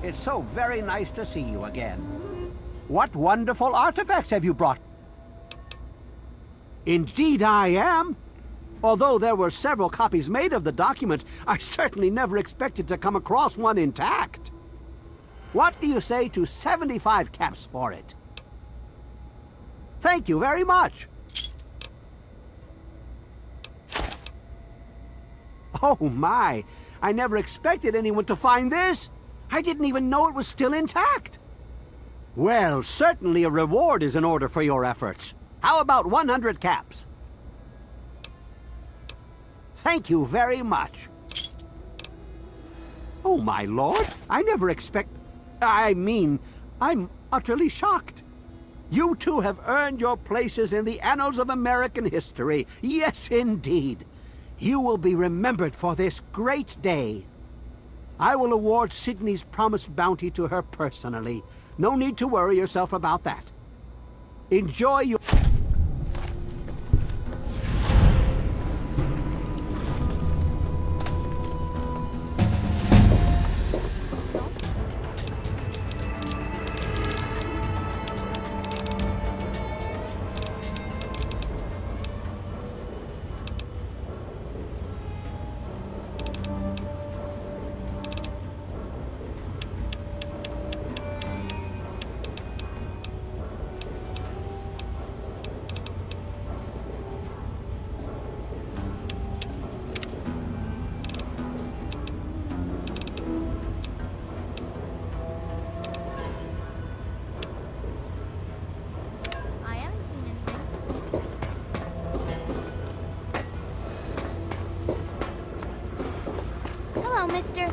It's so very nice to see you again. What wonderful artifacts have you brought? Indeed I am. Although there were several copies made of the document, I certainly never expected to come across one intact. What do you say to 75 caps for it? Thank you very much. Oh my, I never expected anyone to find this. I didn't even know it was still intact. Well, certainly a reward is in order for your efforts. How about 100 caps? Thank you very much. Oh my lord, I never I'm utterly shocked. You two have earned your places in the annals of American history. Yes, indeed. You will be remembered for this great day. I will award Sydney's promised bounty to her personally. No need to worry yourself about that. Enjoy your... Mister.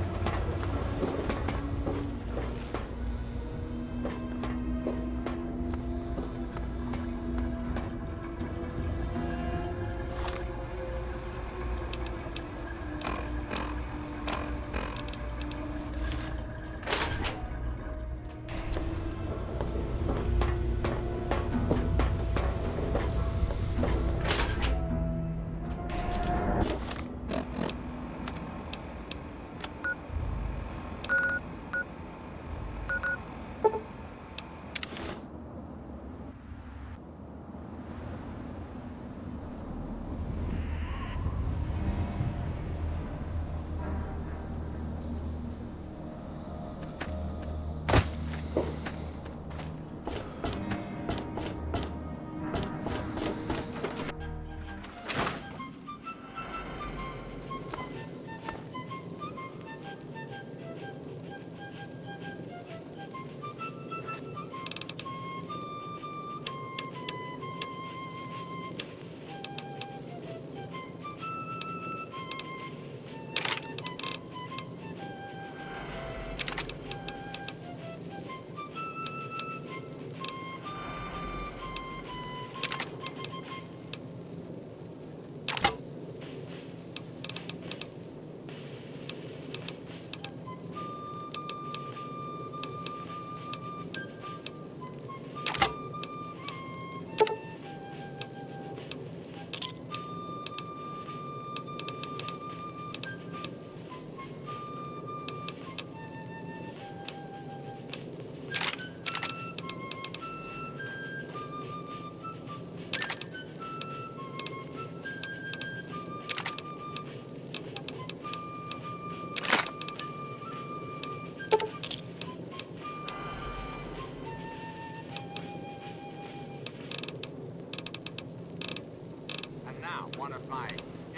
One of my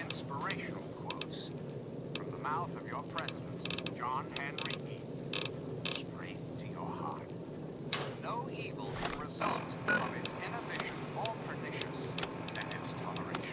inspirational quotes from the mouth of your president, John Henry Eaton, straight to your heart. No evil can result from its inhibition more pernicious than its toleration.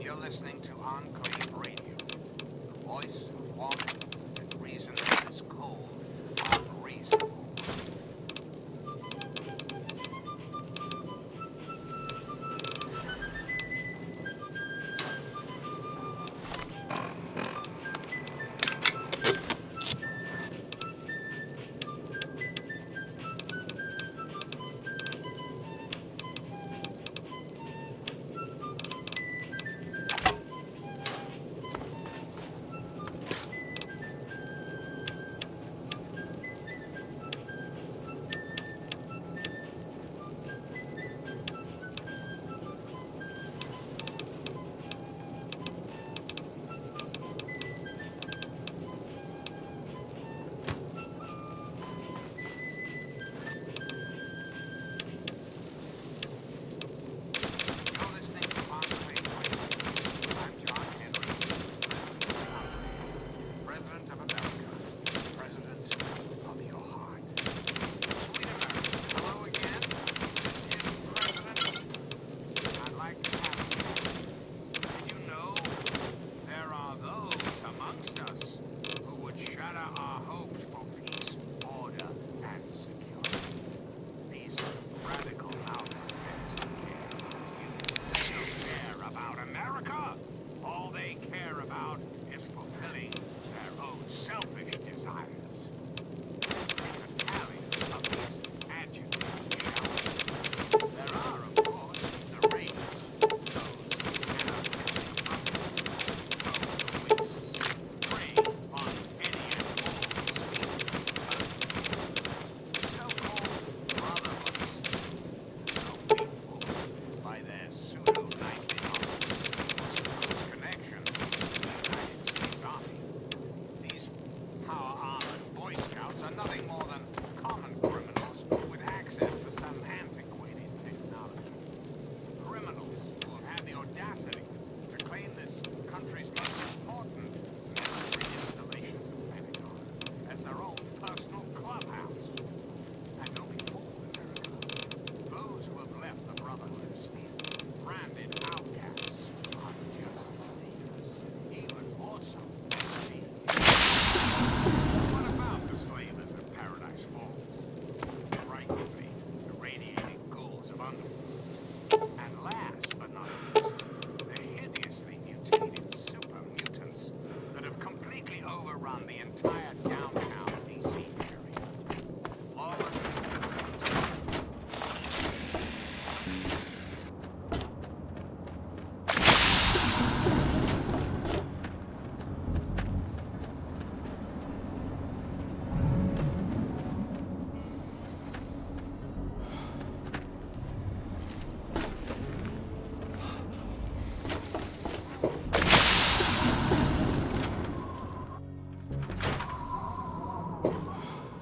You're listening to Enclave Radio, the voice of warmth and reason that is cold, unreasonable.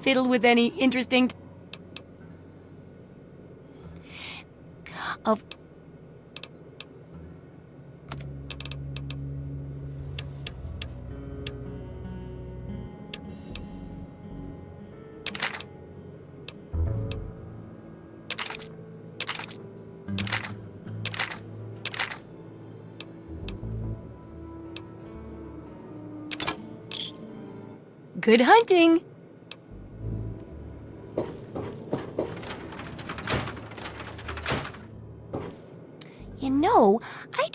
Fiddle with any interesting of good hunting. You know, I...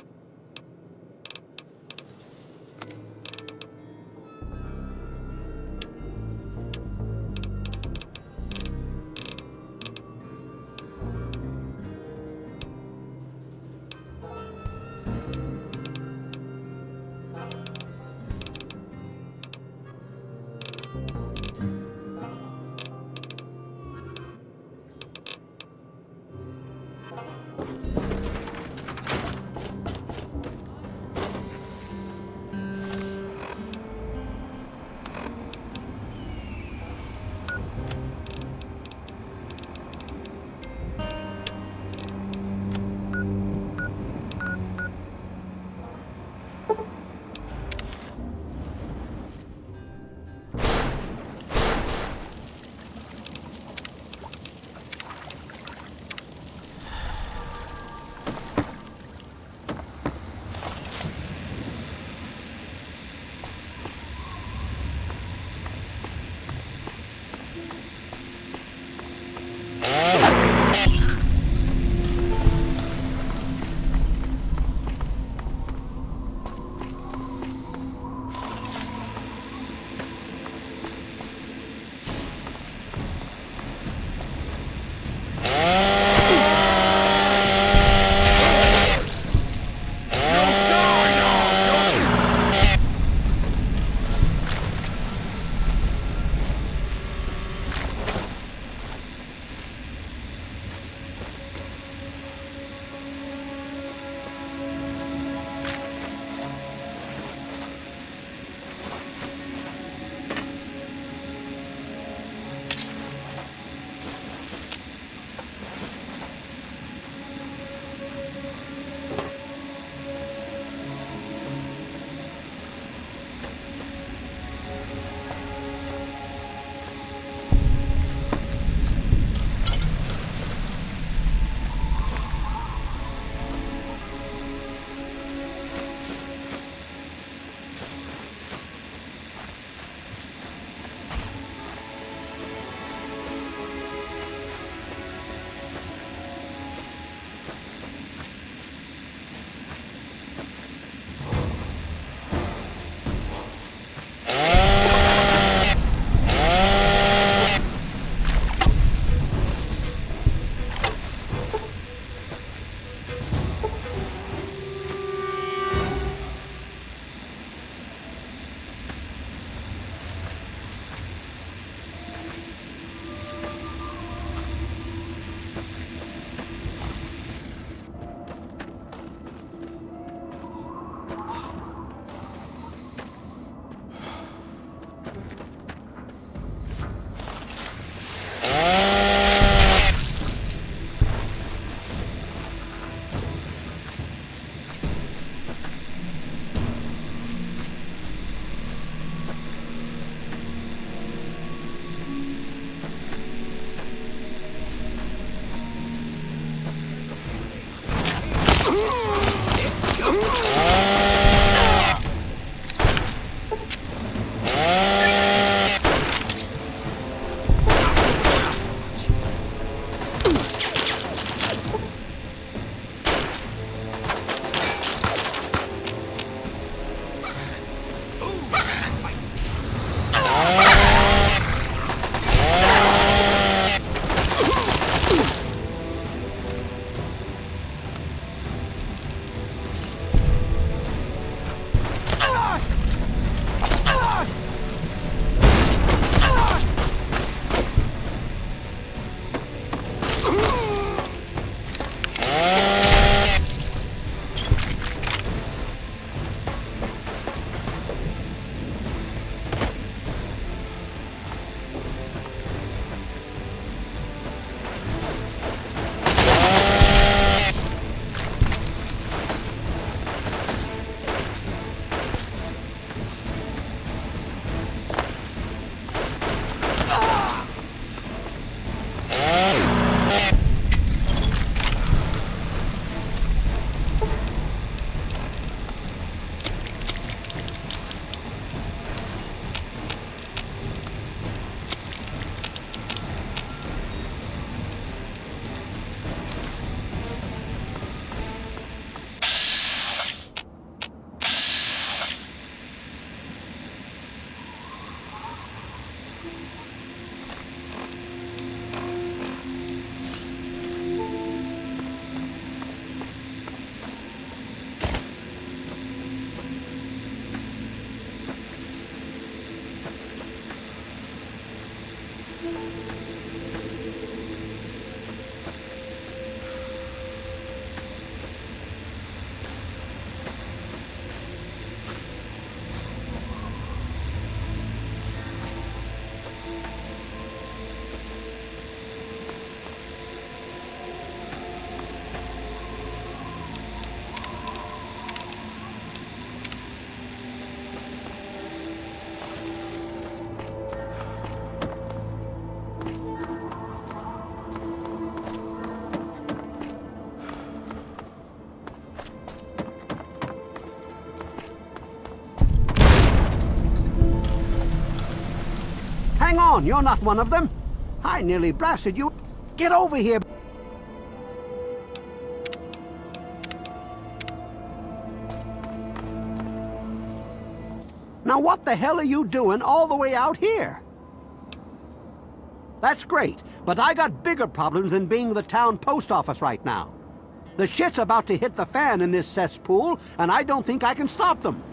on, you're not one of them. I nearly blasted you. Get over here. Now what the hell are you doing all the way out here? That's great, but I got bigger problems than being the town post office right now. The shit's about to hit the fan in this cesspool, and I don't think I can stop them.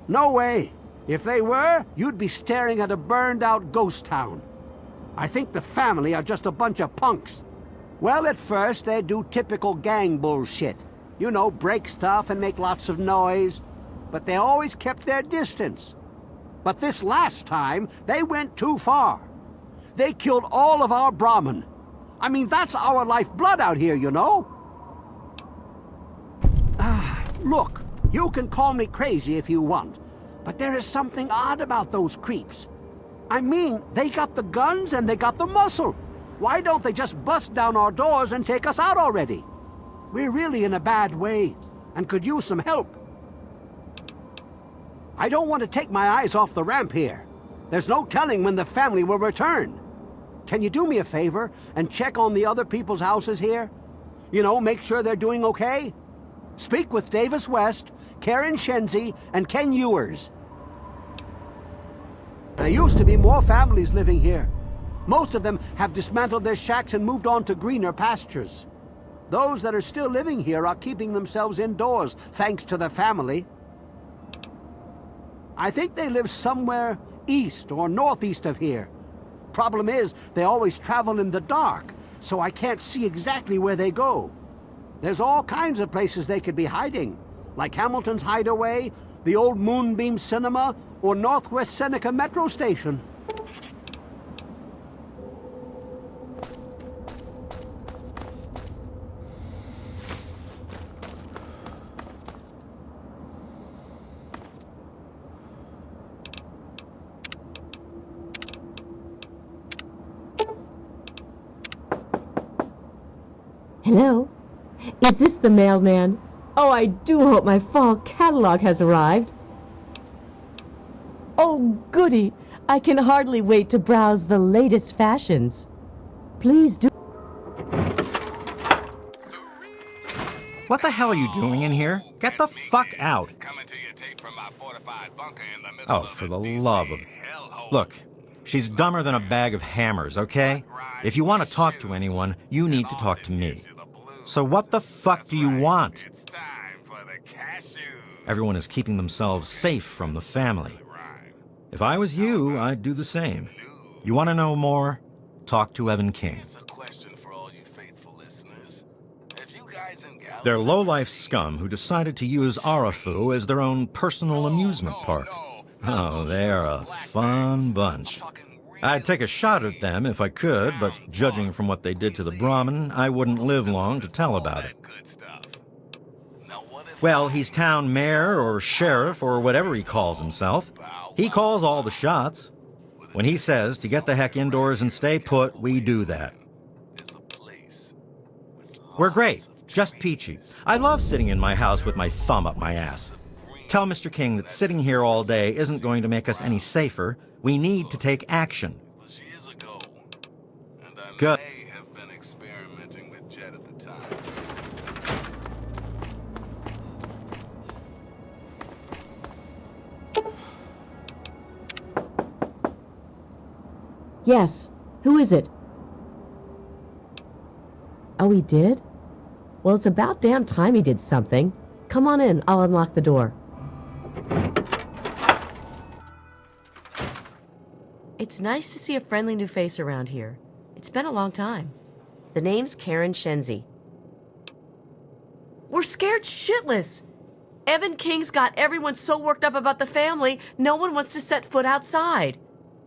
No way. If they were, you'd be staring at a burned-out ghost town. I think the family are just a bunch of punks. Well, at first, they do typical gang bullshit. You know, break stuff and make lots of noise. But they always kept their distance. But this last time, they went too far. They killed all of our Brahmin. I mean, that's our lifeblood out here, you know? Look, you can call me crazy if you want, but there is something odd about those creeps. I mean, they got the guns and they got the muscle. Why don't they just bust down our doors and take us out already? We're really in a bad way, and could use some help. I don't want to take my eyes off the ramp here. There's no telling when the family will return. Can you do me a favor and check on the other people's houses here? You know, make sure they're doing okay? Speak with Davis West, Karen Shenzi, and Ken Ewers. There used to be more families living here. Most of them have dismantled their shacks and moved on to greener pastures. Those that are still living here are keeping themselves indoors, thanks to the family. I think they live somewhere east or northeast of here. Problem is, they always travel in the dark, so I can't see exactly where they go. There's all kinds of places they could be hiding, like Hamilton's Hideaway, the old Moonbeam Cinema, or Northwest Seneca Metro Station. Hello? Is this the mailman? Oh, I do hope my fall catalog has arrived. Oh, goody! I can hardly wait to browse the latest fashions. Please do. What the hell are you doing in here? Get the fuck out. Oh, for the love of... Look, she's dumber than a bag of hammers, okay? If you want to talk to anyone, you need to talk to me. So what the fuck do you want? Everyone is keeping themselves safe from the family. If I was you, I'd do the same. You want to know more? Talk to Evan King. They're low-life scum who decided to use Arafu as their own personal amusement park. Oh, they're a fun bunch. I'd take a shot at them if I could, but judging from what they did to the Brahmin, I wouldn't live long to tell about it. Well, he's town mayor or sheriff or whatever he calls himself. He calls all the shots. When he says to get the heck indoors and stay put, we do that. We're great, just peachy. I love sitting in my house with my thumb up my ass. Tell Mr. King that sitting here all day isn't going to make us any safer. We need to take action. Good. Yes. Who is it? Oh, he did? Well, it's about damn time he did something. Come on in. I'll unlock the door. It's nice to see a friendly new face around here. It's been a long time. The name's Karen Shenzi. We're scared shitless. Evan King's got everyone so worked up about the family, no one wants to set foot outside.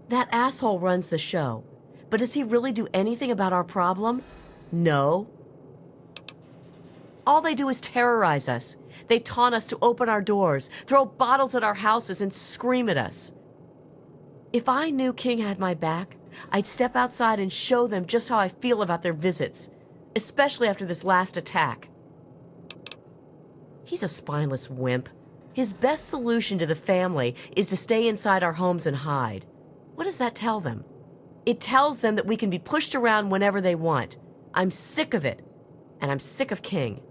That asshole runs the show. But does he really do anything about our problem? No. All they do is terrorize us. They taunt us to open our doors, throw bottles at our houses, and scream at us. If I knew King had my back, I'd step outside and show them just how I feel about their visits, especially after this last attack. He's a spineless wimp. His best solution to the family is to stay inside our homes and hide. What does that tell them? It tells them that we can be pushed around whenever they want. I'm sick of it. And I'm sick of King.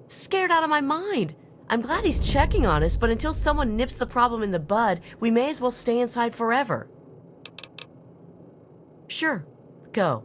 Scared out of my mind. I'm glad he's checking on us, but until someone nips the problem in the bud, we may as well stay inside forever. Sure, go.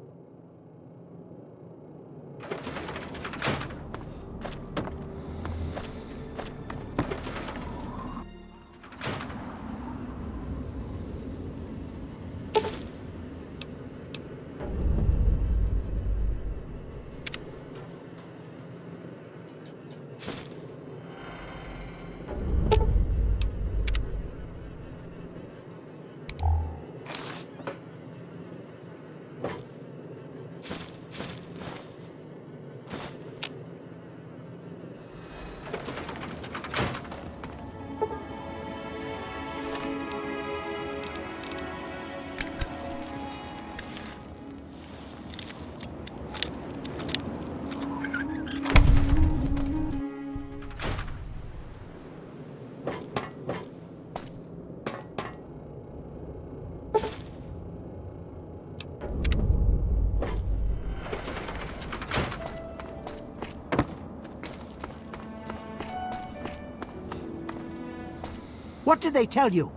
What did they tell you?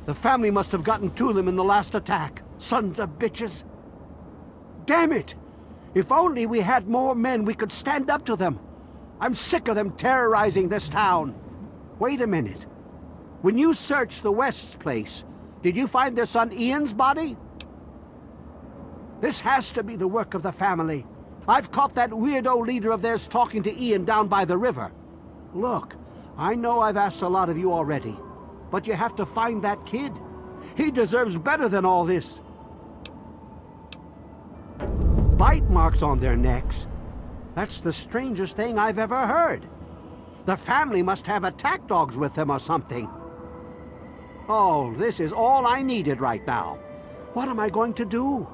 The family must have gotten to them in the last attack. Sons of bitches. Damn it! If only we had more men, we could stand up to them. I'm sick of them terrorizing this town. Wait a minute. When you searched the West's place, did you find their son Ian's body? This has to be the work of the family. I've caught that weirdo leader of theirs talking to Ian down by the river. Look, I know I've asked a lot of you already, but you have to find that kid. He deserves better than all this. Bite marks on their necks. That's the strangest thing I've ever heard. The family must have attack dogs with them or something. Oh, this is all I needed right now. What am I going to do?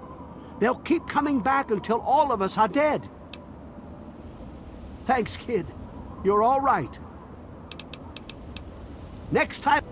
They'll keep coming back until all of us are dead. Thanks, kid. You're all right. Next time...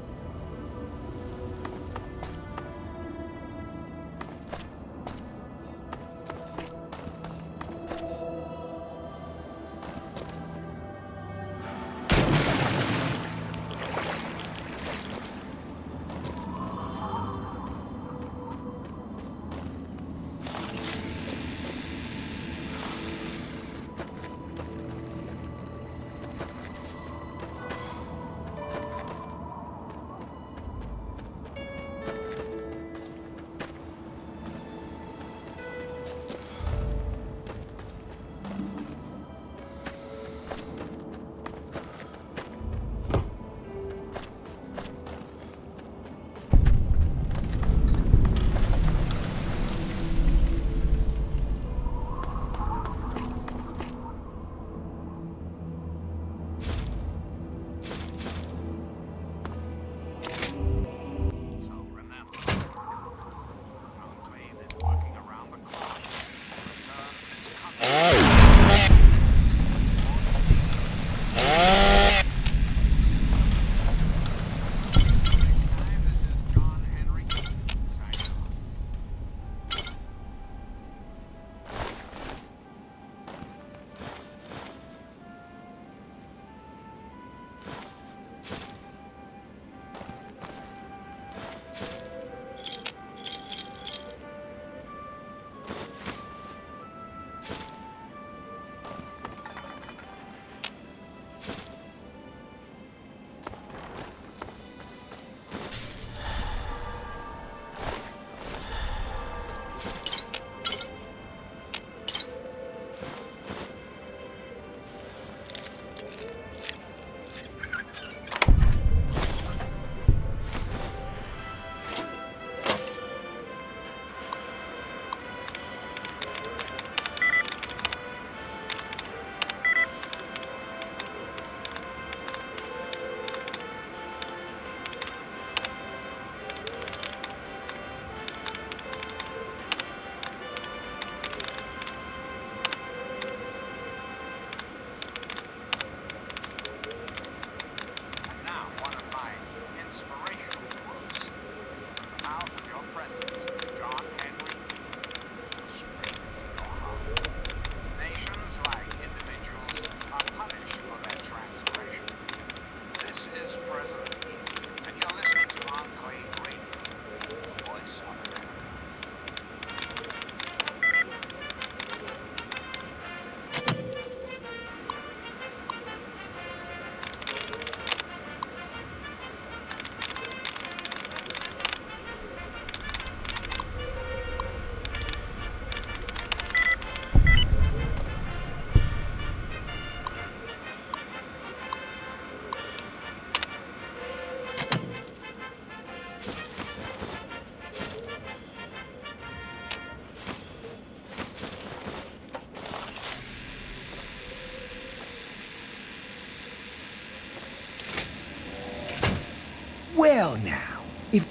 Well now, if...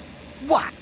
What?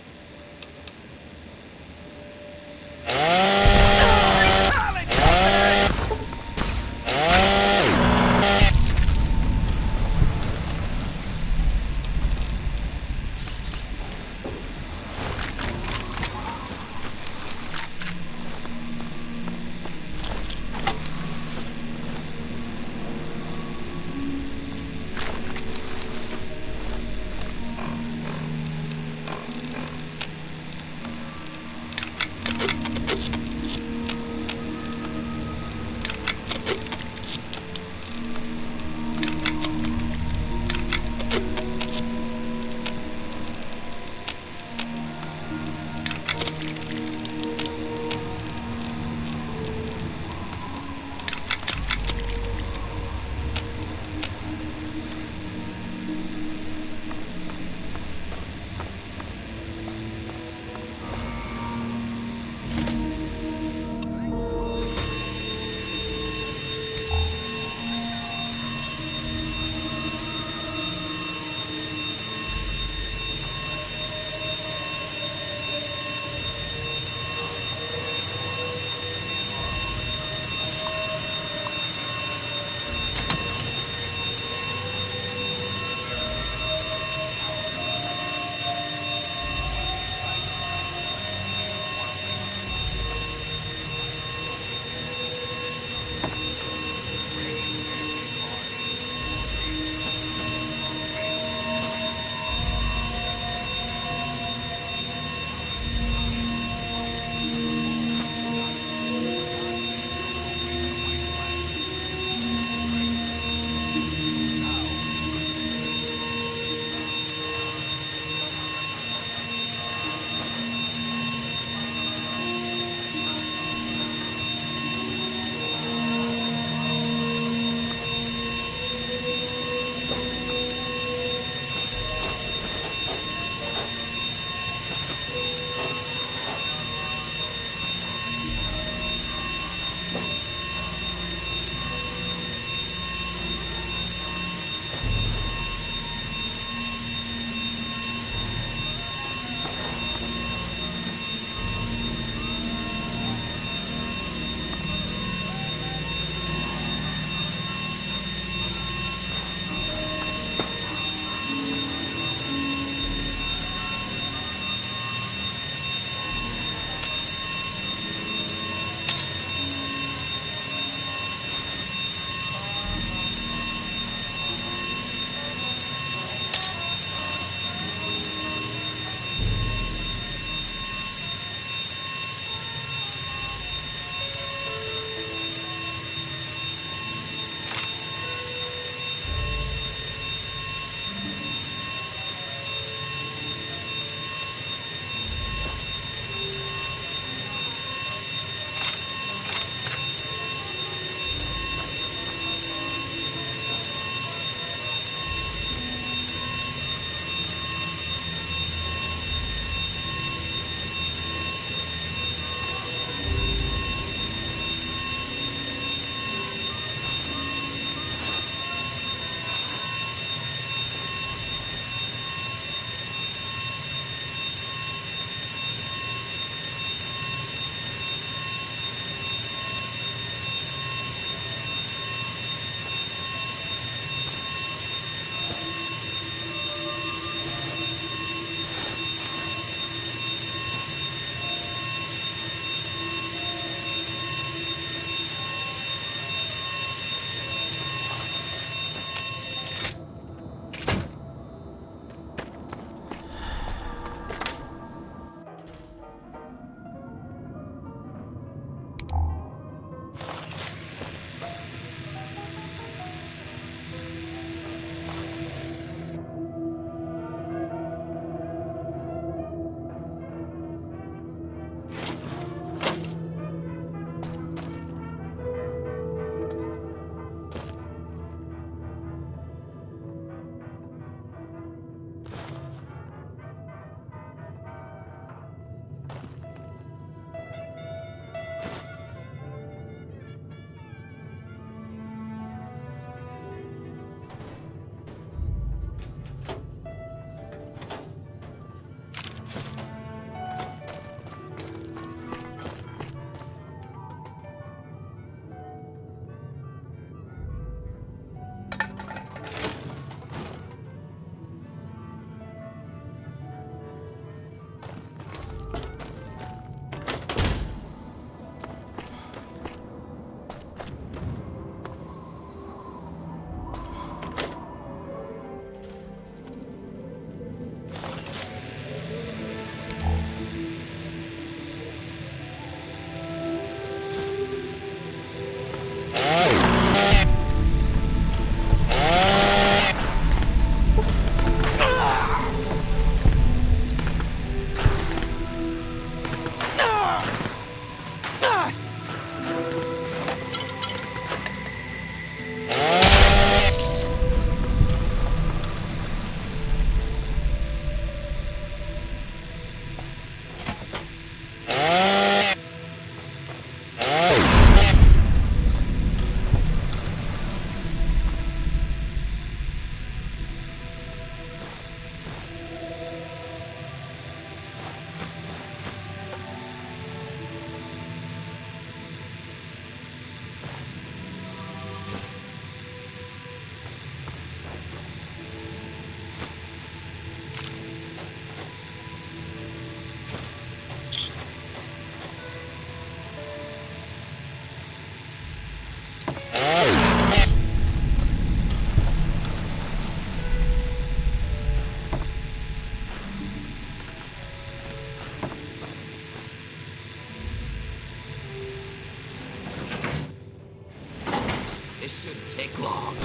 Shouldn't take long.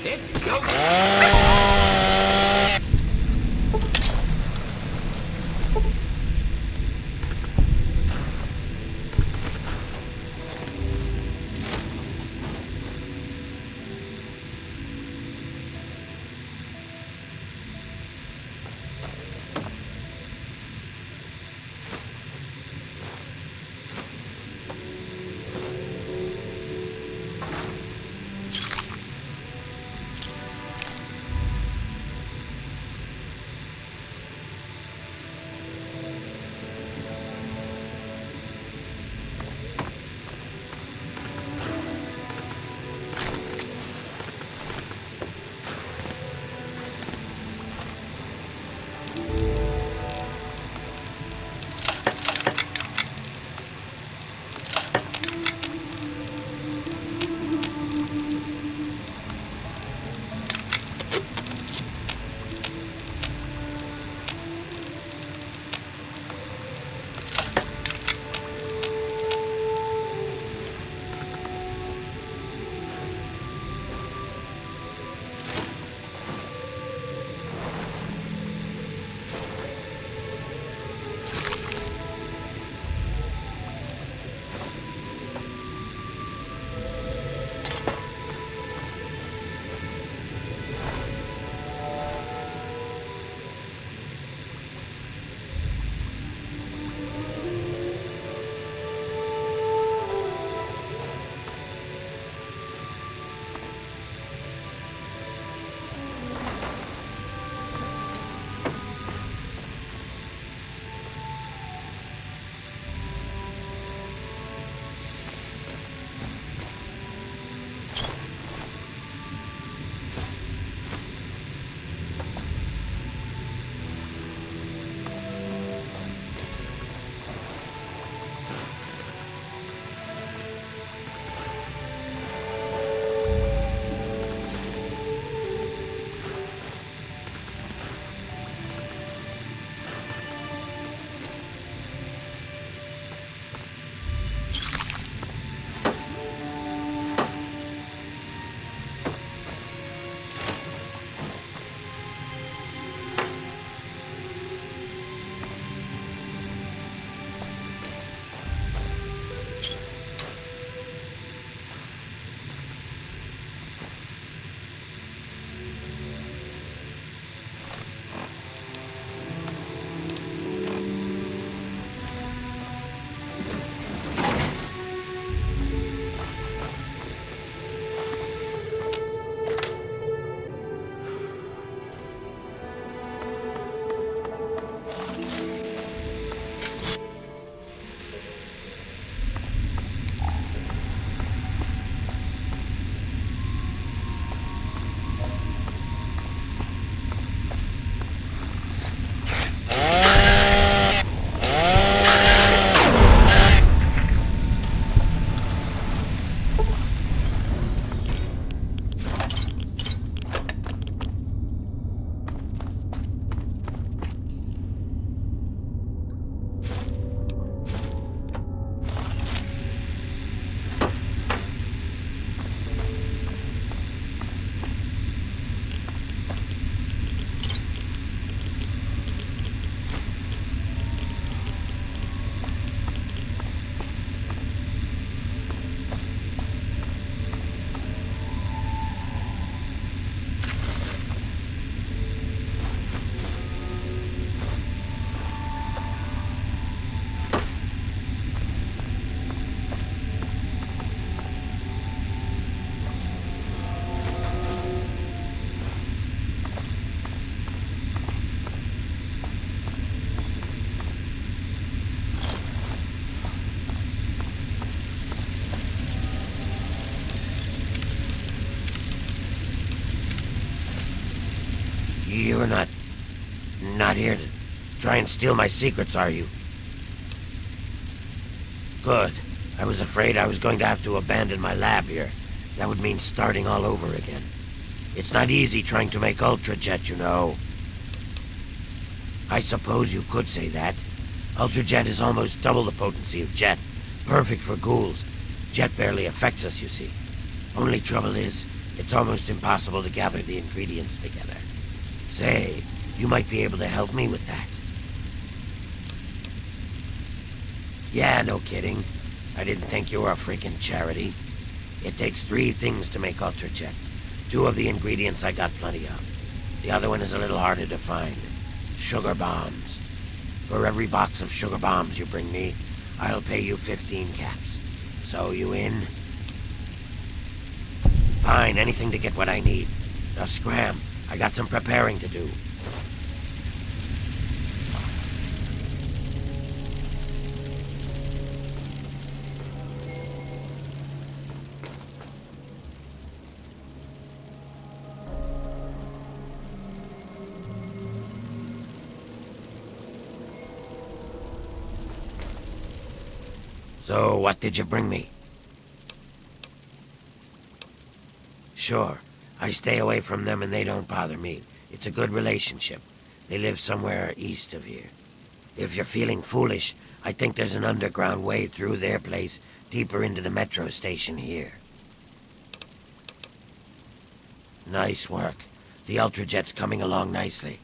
Let's go. You're not here to try and steal my secrets, are you? Good. I was afraid I was going to have to abandon my lab here. That would mean starting all over again. It's not easy trying to make Ultrajet, you know. I suppose you could say that. Ultrajet is almost double the potency of Jet. Perfect for ghouls. Jet barely affects us, you see. Only trouble is, it's almost impossible to gather the ingredients together. Say, you might be able to help me with that. Yeah, no kidding. I didn't think you were a freaking charity. It takes 3 things to make Ultrajet. 2 of the ingredients I got plenty of. The other one is a little harder to find. Sugar bombs. For every box of sugar bombs you bring me, I'll pay you 15 caps. So, you in? Fine, anything to get what I need. Now scram. I got some preparing to do. So, what did you bring me? Sure, I stay away from them and they don't bother me. It's a good relationship. They live somewhere east of here. If you're feeling foolish, I think there's an underground way through their place, deeper into the metro station here. Nice work. The Ultrajet's coming along nicely.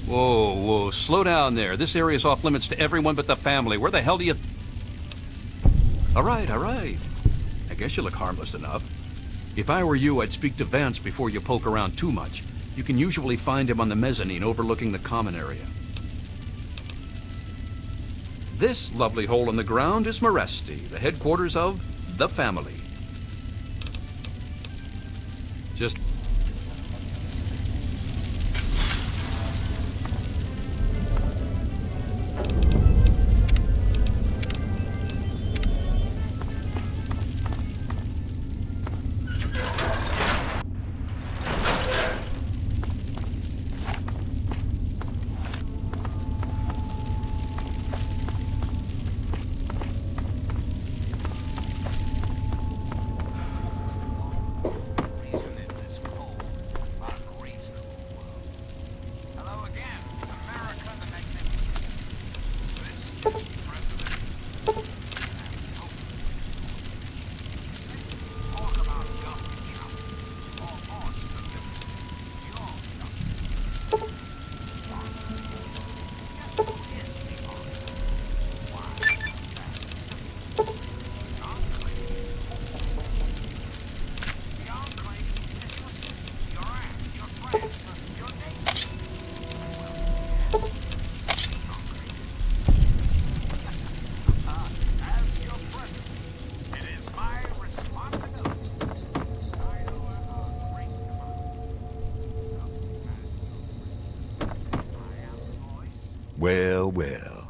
Whoa, whoa, slow down there. This area's off limits to everyone but the family. Where the hell do you... All right. I guess you look harmless enough. If I were you, I'd speak to Vance before you poke around too much. You can usually find him on the mezzanine overlooking the common area. This lovely hole in the ground is Moresti, the headquarters of the family. Just Well, well.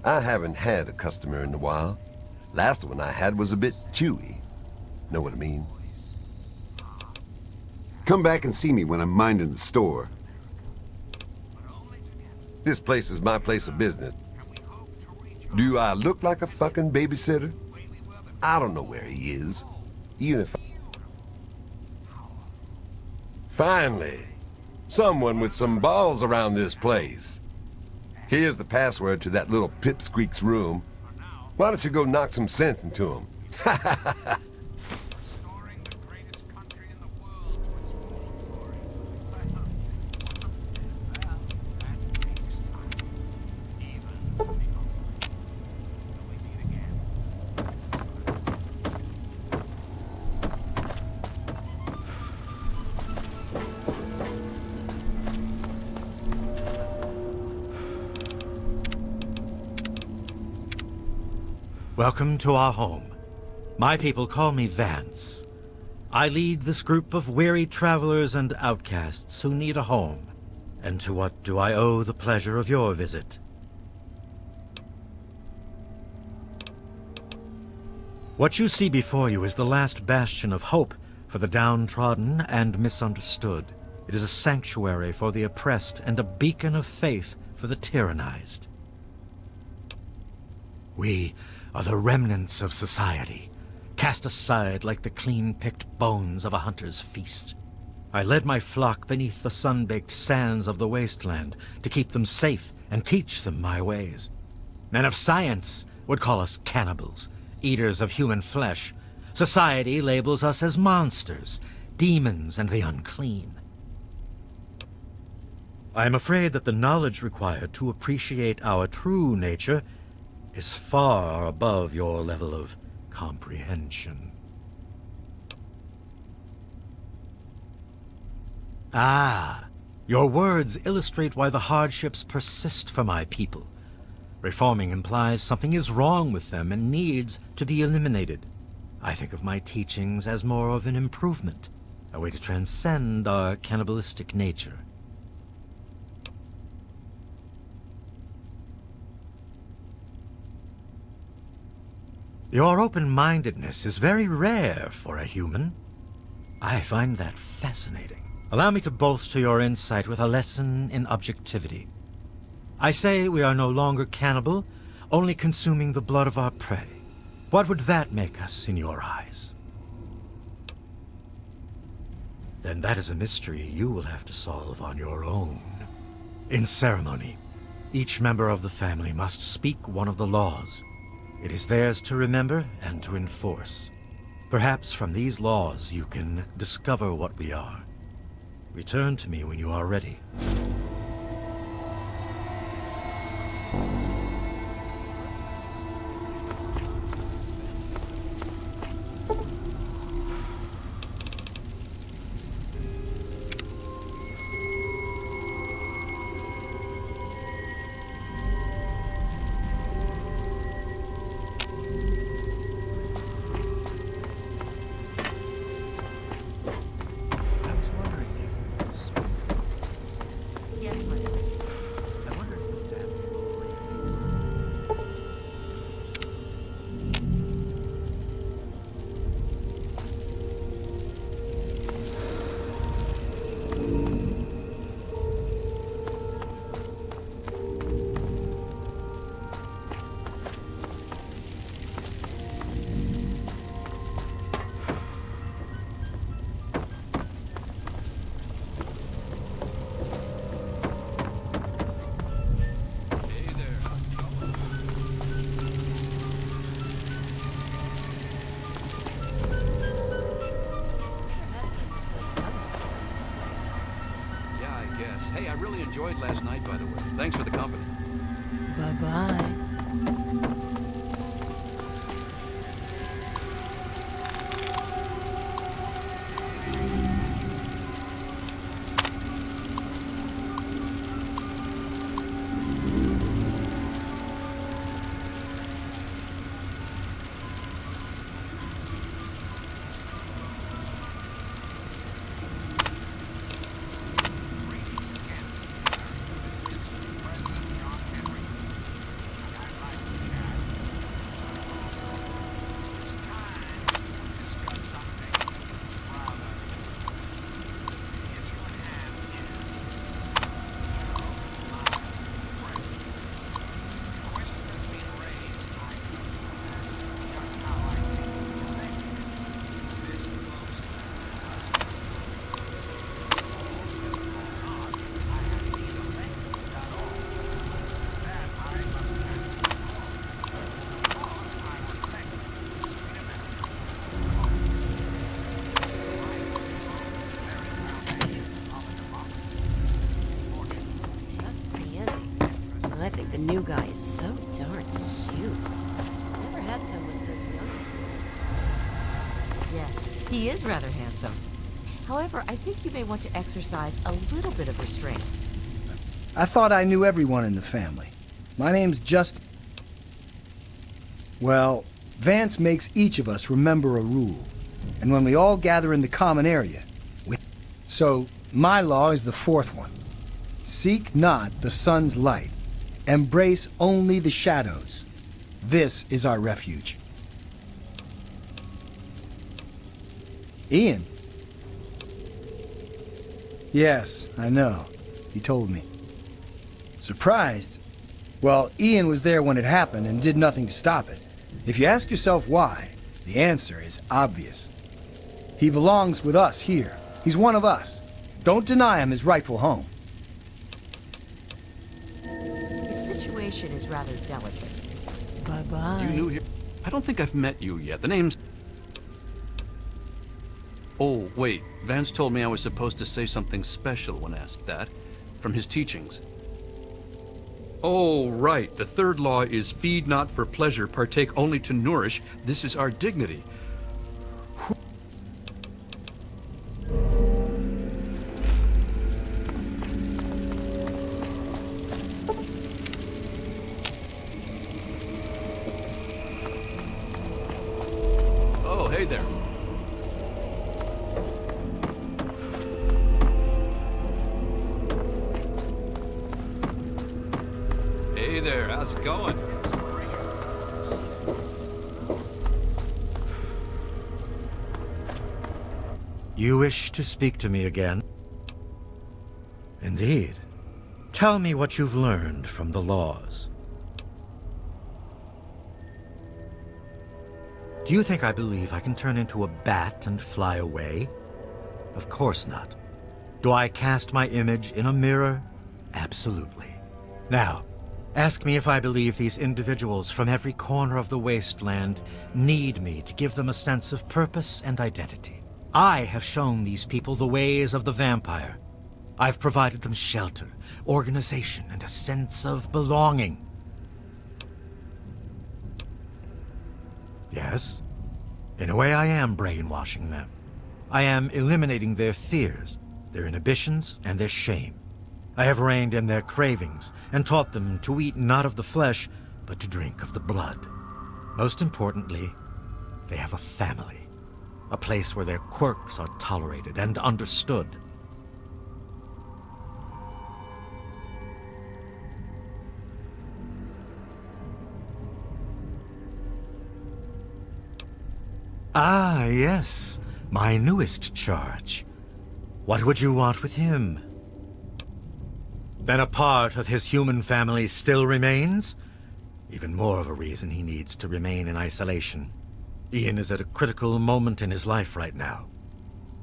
I haven't had a customer in a while. Last one I had was a bit chewy. Know what I mean? Come back and see me when I'm minding the store. This place is my place of business. Do I look like a fucking babysitter? I don't know where he is. Even if Finally, someone with some balls around this place. Here's the password to that little pipsqueak's room. Why don't you go knock some sense into him? Welcome to our home. My people call me Vance. I lead this group of weary travelers and outcasts who need a home. And to what do I owe the pleasure of your visit? What you see before you is the last bastion of hope for the downtrodden and misunderstood. It is a sanctuary for the oppressed and a beacon of faith for the tyrannized. We are the remnants of society, cast aside like the clean-picked bones of a hunter's feast. I led my flock beneath the sun-baked sands of the wasteland to keep them safe and teach them my ways. Men of science would call us cannibals, eaters of human flesh. Society labels us as monsters, demons, and the unclean. I am afraid that the knowledge required to appreciate our true nature is far above your level of comprehension. Ah, your words illustrate why the hardships persist for my people. Reforming implies something is wrong with them and needs to be eliminated. I think of my teachings as more of an improvement, a way to transcend our cannibalistic nature. Your open-mindedness is very rare for a human. I find that fascinating. Allow me to bolster your insight with a lesson in objectivity. I say we are no longer cannibal, only consuming the blood of our prey. What would that make us in your eyes? Then that is a mystery you will have to solve on your own. In ceremony, each member of the family must speak one of the laws. It is theirs to remember and to enforce. Perhaps from these laws you can discover what we are. Return to me when you are ready. Hey, I really enjoyed last night, by the way. Thanks for the company. Bye-bye. I think the new guy is so darn cute. Never had someone so young. Yes, he is rather handsome. However, I think you may want to exercise a little bit of restraint. I thought I knew everyone in the family. My name's just... Well, Vance makes each of us remember a rule. And when we all gather in the common area, So, my law is the fourth one. Seek not the sun's light. Embrace only the shadows. This is our refuge. Ian? Yes, I know. He told me. Surprised? Well, Ian was there when it happened and did nothing to stop it. If you ask yourself why, the answer is obvious. He belongs with us here. He's one of us. Don't deny him his rightful home. The situation is rather delicate. Bye-bye. You new here? I don't think I've met you yet. The name's... Oh, wait. Vance told me I was supposed to say something special when asked that. From his teachings. Oh, right. The third law is feed not for pleasure, partake only to nourish. This is our dignity. Oh, hey there. Hey there, how's it going? You wish to speak to me again? Indeed. Tell me what you've learned from the laws. Do you think I believe I can turn into a bat and fly away? Of course not. Do I cast my image in a mirror? Absolutely. Now, ask me if I believe these individuals from every corner of the wasteland need me to give them a sense of purpose and identity. I have shown these people the ways of the vampire. I've provided them shelter, organization, and a sense of belonging. Yes, in a way I am brainwashing them. I am eliminating their fears, their inhibitions, and their shame. I have reined in their cravings and taught them to eat not of the flesh, but to drink of the blood. Most importantly, they have a family, a place where their quirks are tolerated and understood. Ah, yes, my newest charge. What would you want with him? Then a part of his human family still remains? Even more of a reason he needs to remain in isolation. Ian is at a critical moment in his life right now.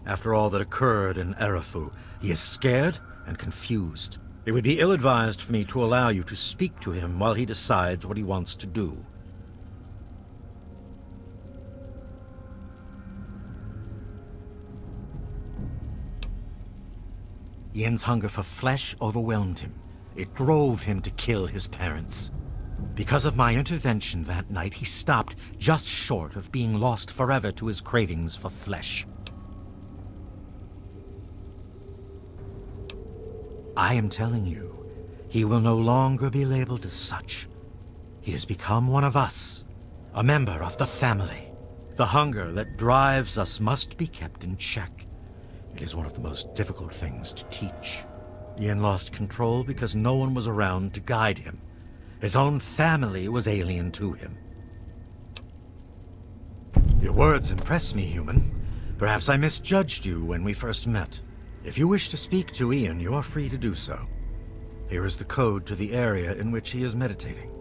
After all that occurred in Arafu, he is scared and confused. It would be ill-advised for me to allow you to speak to him while he decides what he wants to do. Ian's hunger for flesh overwhelmed him. It drove him to kill his parents. Because of my intervention that night, he stopped just short of being lost forever to his cravings for flesh. I am telling you, he will no longer be labeled as such. He has become one of us, a member of the family. The hunger that drives us must be kept in check. It is one of the most difficult things to teach. Ian lost control because no one was around to guide him. His own family was alien to him. Your words impress me, human. Perhaps I misjudged you when we first met. If you wish to speak to Ian, you are free to do so. Here is the code to the area in which he is meditating.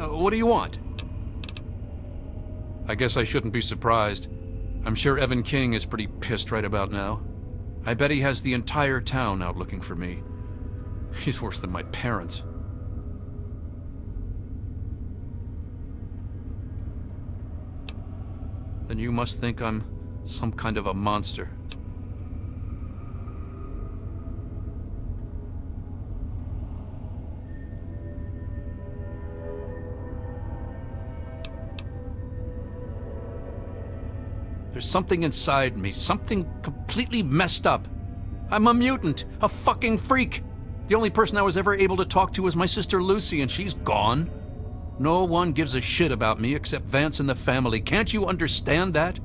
What do you want? I guess I shouldn't be surprised. I'm sure Evan King is pretty pissed right about now. I bet he has the entire town out looking for me. He's worse than my parents. Then you must think I'm some kind of a monster. There's something inside me, something completely messed up. I'm a mutant, a fucking freak. The only person I was ever able to talk to was my sister Lucy, and she's gone. No one gives a shit about me except Vance and the family. Can't you understand that?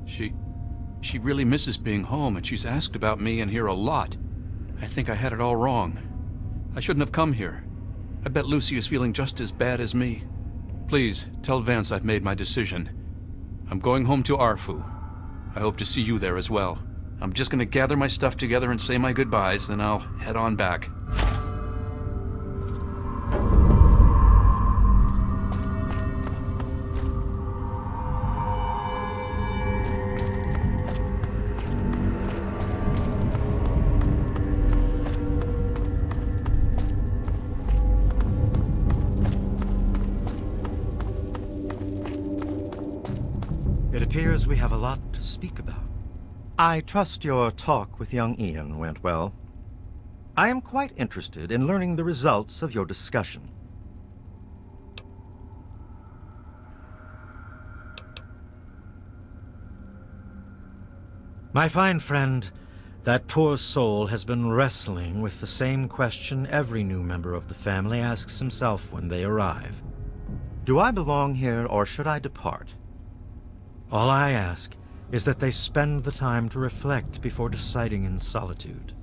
She really misses being home, and she's asked about me in here a lot. I think I had it all wrong. I shouldn't have come here. I bet Lucy is feeling just as bad as me. Please, tell Vance I've made my decision. I'm going home to Arfu. I hope to see you there as well. I'm just gonna gather my stuff together and say my goodbyes, then I'll head on back. It appears we have a lot to speak about. I trust your talk with young Ian went well. I am quite interested in learning the results of your discussion. My fine friend, that poor soul has been wrestling with the same question every new member of the family asks himself when they arrive. Do I belong here or should I depart? All I ask is that they spend the time to reflect before deciding in solitude.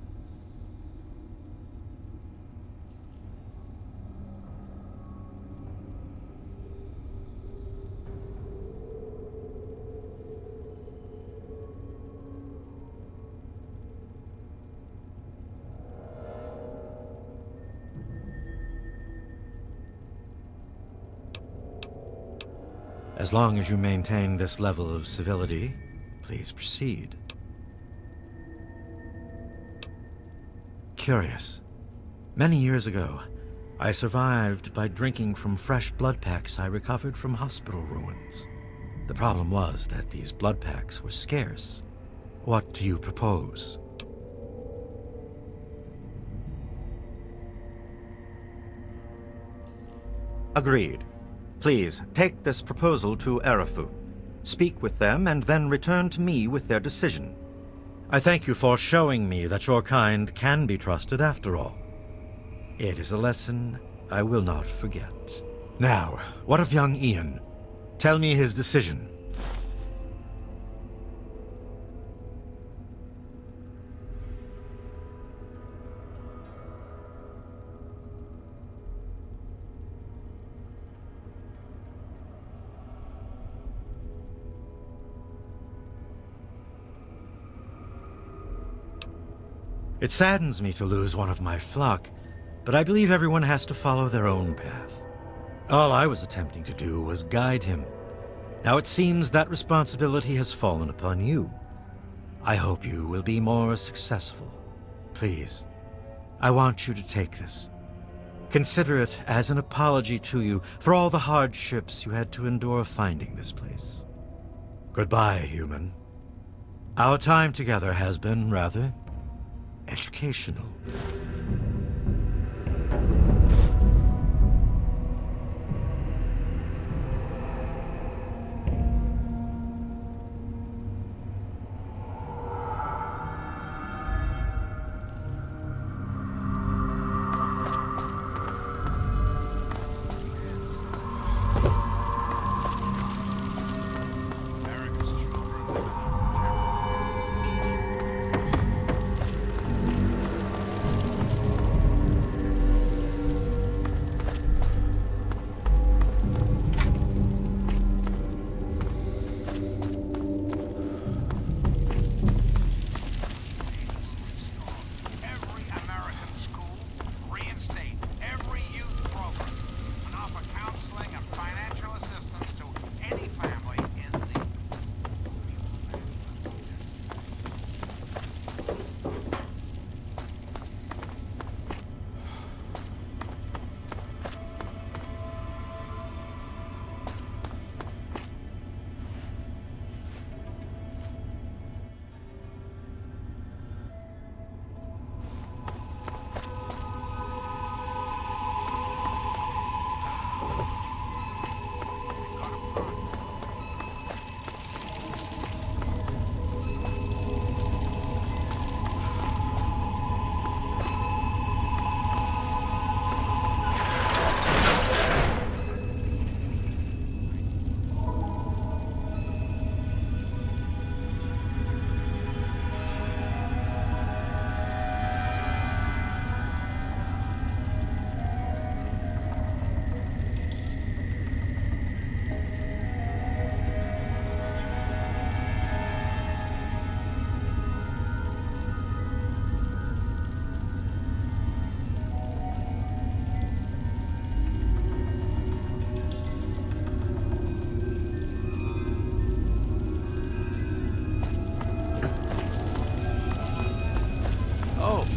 As long as you maintain this level of civility, please proceed. Curious. Many years ago, I survived by drinking from fresh blood packs I recovered from hospital ruins. The problem was that these blood packs were scarce. What do you propose? Agreed. Please, take this proposal to Arafu. Speak with them and then return to me with their decision. I thank you for showing me that your kind can be trusted after all. It is a lesson I will not forget. Now, what of young Ian? Tell me his decision. It saddens me to lose one of my flock, but I believe everyone has to follow their own path. All I was attempting to do was guide him. Now it seems that responsibility has fallen upon you. I hope you will be more successful. Please, I want you to take this. Consider it as an apology to you for all the hardships you had to endure finding this place. Goodbye, human. Our time together has been rather educational.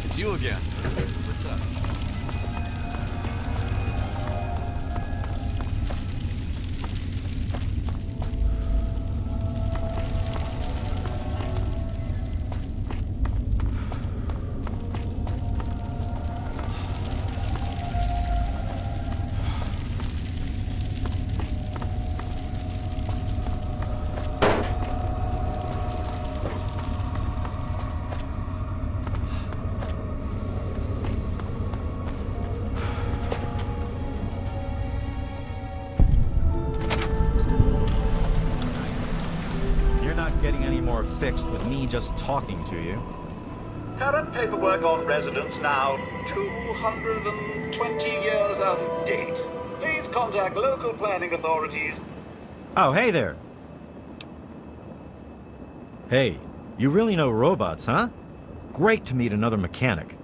It's you again. What's up? Fixed with me just talking to you. Current paperwork on residence now 220 years out of date. Please contact local planning authorities. Oh, hey there. Hey, you really know robots, huh? Great to meet another mechanic.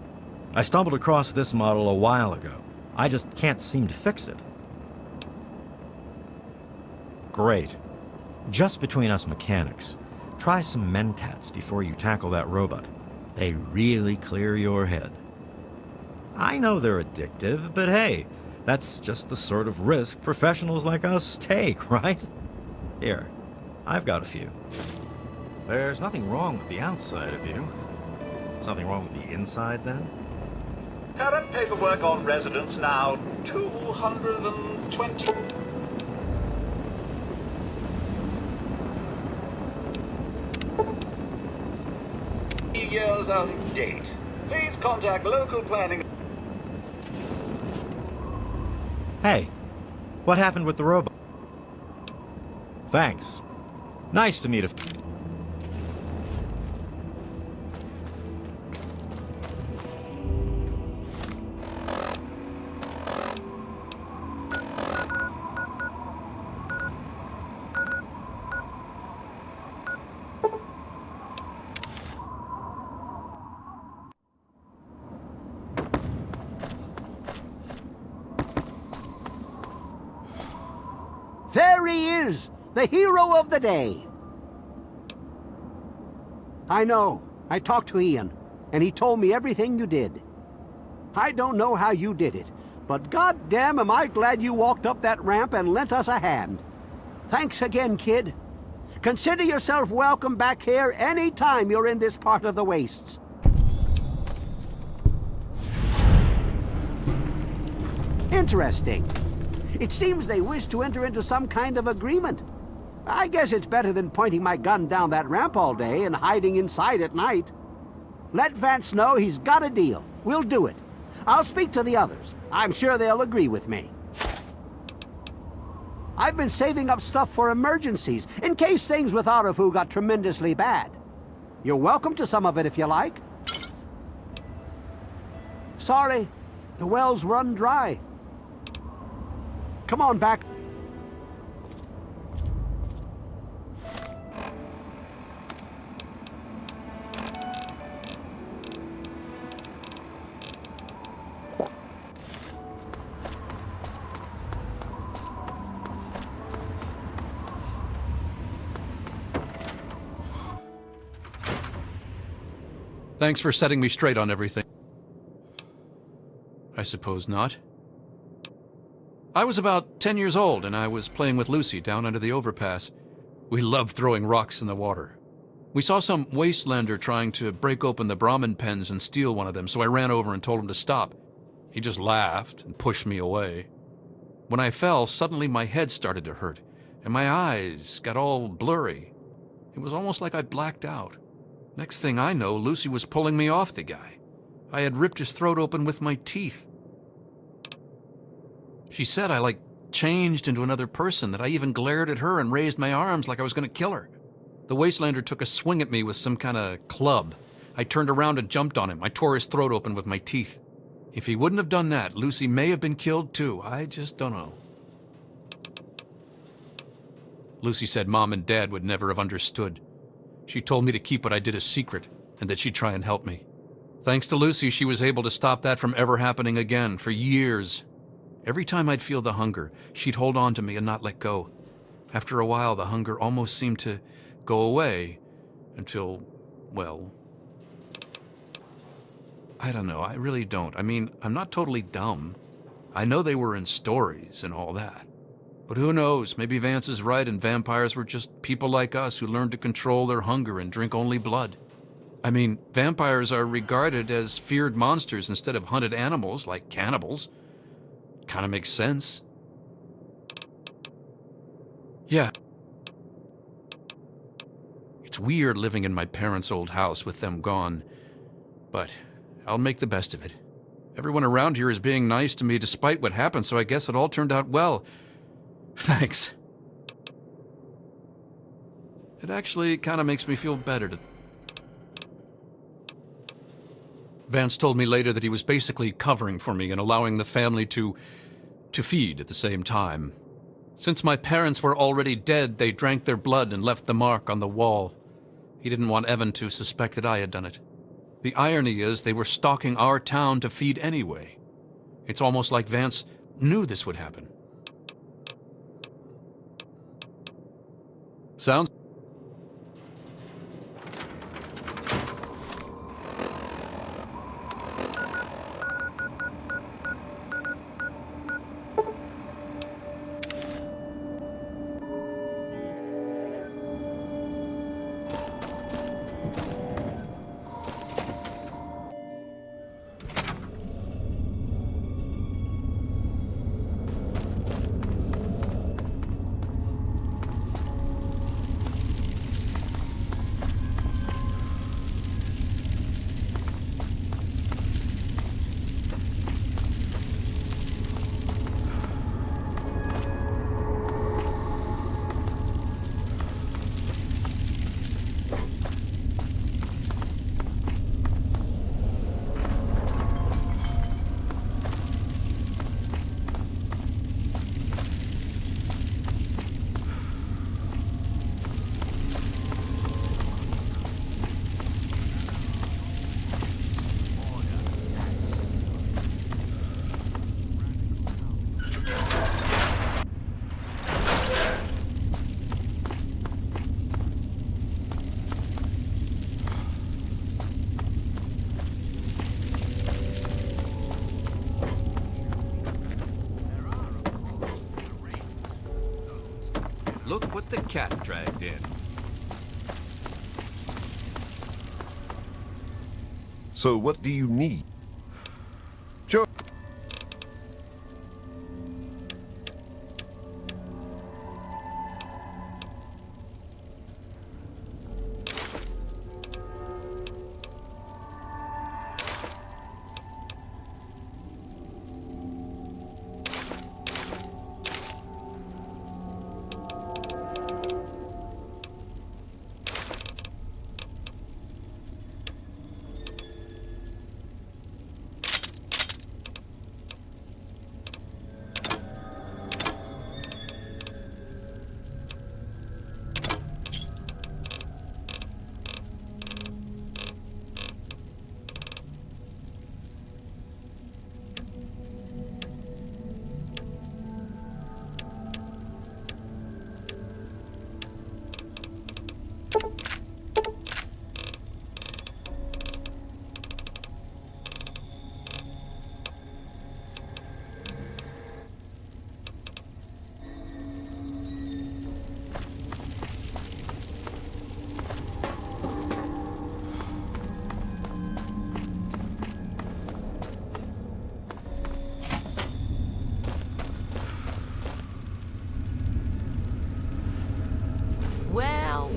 I stumbled across this model a while ago. I just can't seem to fix it. Great. Just between us mechanics, try some mentats before you tackle that robot. They really clear your head. I know they're addictive, but hey, that's just the sort of risk professionals like us take, right? Here, I've got a few. There's nothing wrong with the outside of you. Something wrong with the inside, then? Current paperwork on residence now 220... years out of date. Please contact local planning. Hey, what happened with the robot? Thanks. Nice to meet a... There he is, the hero of the day. I know. I talked to Ian, and he told me everything you did. I don't know how you did it, but goddamn am I glad you walked up that ramp and lent us a hand. Thanks again, kid. Consider yourself welcome back here any time you're in this part of the wastes. Interesting. It seems they wish to enter into some kind of agreement. I guess it's better than pointing my gun down that ramp all day and hiding inside at night. Let Vance know he's got a deal. We'll do it. I'll speak to the others. I'm sure they'll agree with me. I've been saving up stuff for emergencies, in case things with Arafu got tremendously bad. You're welcome to some of it if you like. Sorry, the well's run dry. Come on back. Thanks for setting me straight on everything. I suppose not. I was about 10 years old, and I was playing with Lucy down under the overpass. We loved throwing rocks in the water. We saw some wastelander trying to break open the Brahmin pens and steal one of them, so I ran over and told him to stop. He just laughed and pushed me away. When I fell, suddenly my head started to hurt, and my eyes got all blurry. It was almost like I blacked out. Next thing I know, Lucy was pulling me off the guy. I had ripped his throat open with my teeth. She said I, changed into another person, that I even glared at her and raised my arms like I was going to kill her. The wastelander took a swing at me with some kind of club. I turned around and jumped on him. I tore his throat open with my teeth. If he wouldn't have done that, Lucy may have been killed too. I just don't know. Lucy said Mom and Dad would never have understood. She told me to keep what I did a secret, and that she'd try and help me. Thanks to Lucy, she was able to stop that from ever happening again for years. Every time I'd feel the hunger, she'd hold on to me and not let go. After a while, the hunger almost seemed to go away until, well, I don't know. I really don't. I mean, I'm not totally dumb. I know they were in stories and all that. But who knows? Maybe Vance is right and vampires were just people like us who learned to control their hunger and drink only blood. I mean, vampires are regarded as feared monsters instead of hunted animals like cannibals. Kind of makes sense. Yeah. It's weird living in my parents' old house with them gone, but I'll make the best of it. Everyone around here is being nice to me despite what happened, so I guess it all turned out well. Thanks. It actually kind of makes me feel better to... Vance told me later that he was basically covering for me and allowing the family to feed at the same time. Since my parents were already dead, they drank their blood and left the mark on the wall. He didn't want Evan to suspect that I had done it. The irony is they were stalking our town to feed anyway. It's almost like Vance knew this would happen. Sounds... Look what the cat dragged in. So what do you need? Sure.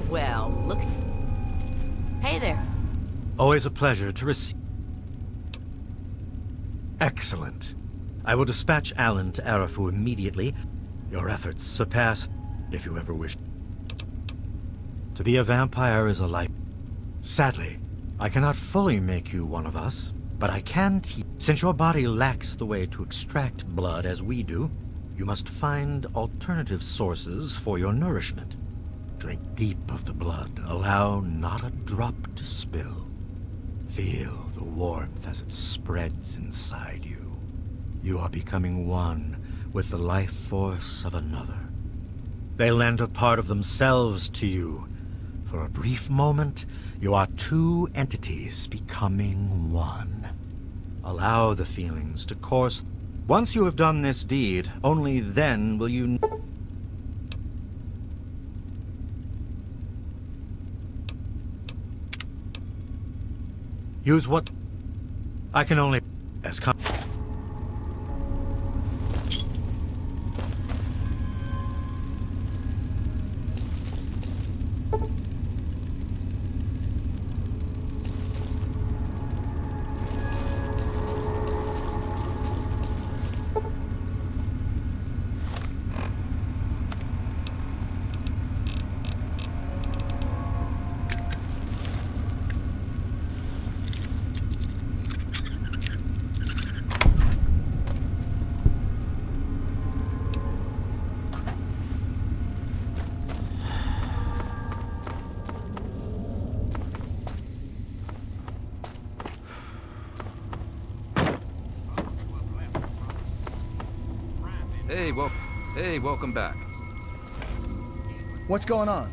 Well, look. Hey there. Always a pleasure to receive. Excellent. I will dispatch Alan to Arafu immediately. Your efforts surpass, if you ever wish. To be a vampire is a life. Sadly, I cannot fully make you one of us, but I can teach. Since your body lacks the way to extract blood as we do, you must find alternative sources for your nourishment. Drink deep of the blood. Allow not a drop to spill. Feel the warmth as it spreads inside you. You are becoming one with the life force of another. They lend a part of themselves to you. For a brief moment, you are two entities becoming one. Allow the feelings to course. Once you have done this deed, only then will you... Use what I can only as com. Hey, welcome back. What's going on?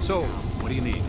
So, what do you need?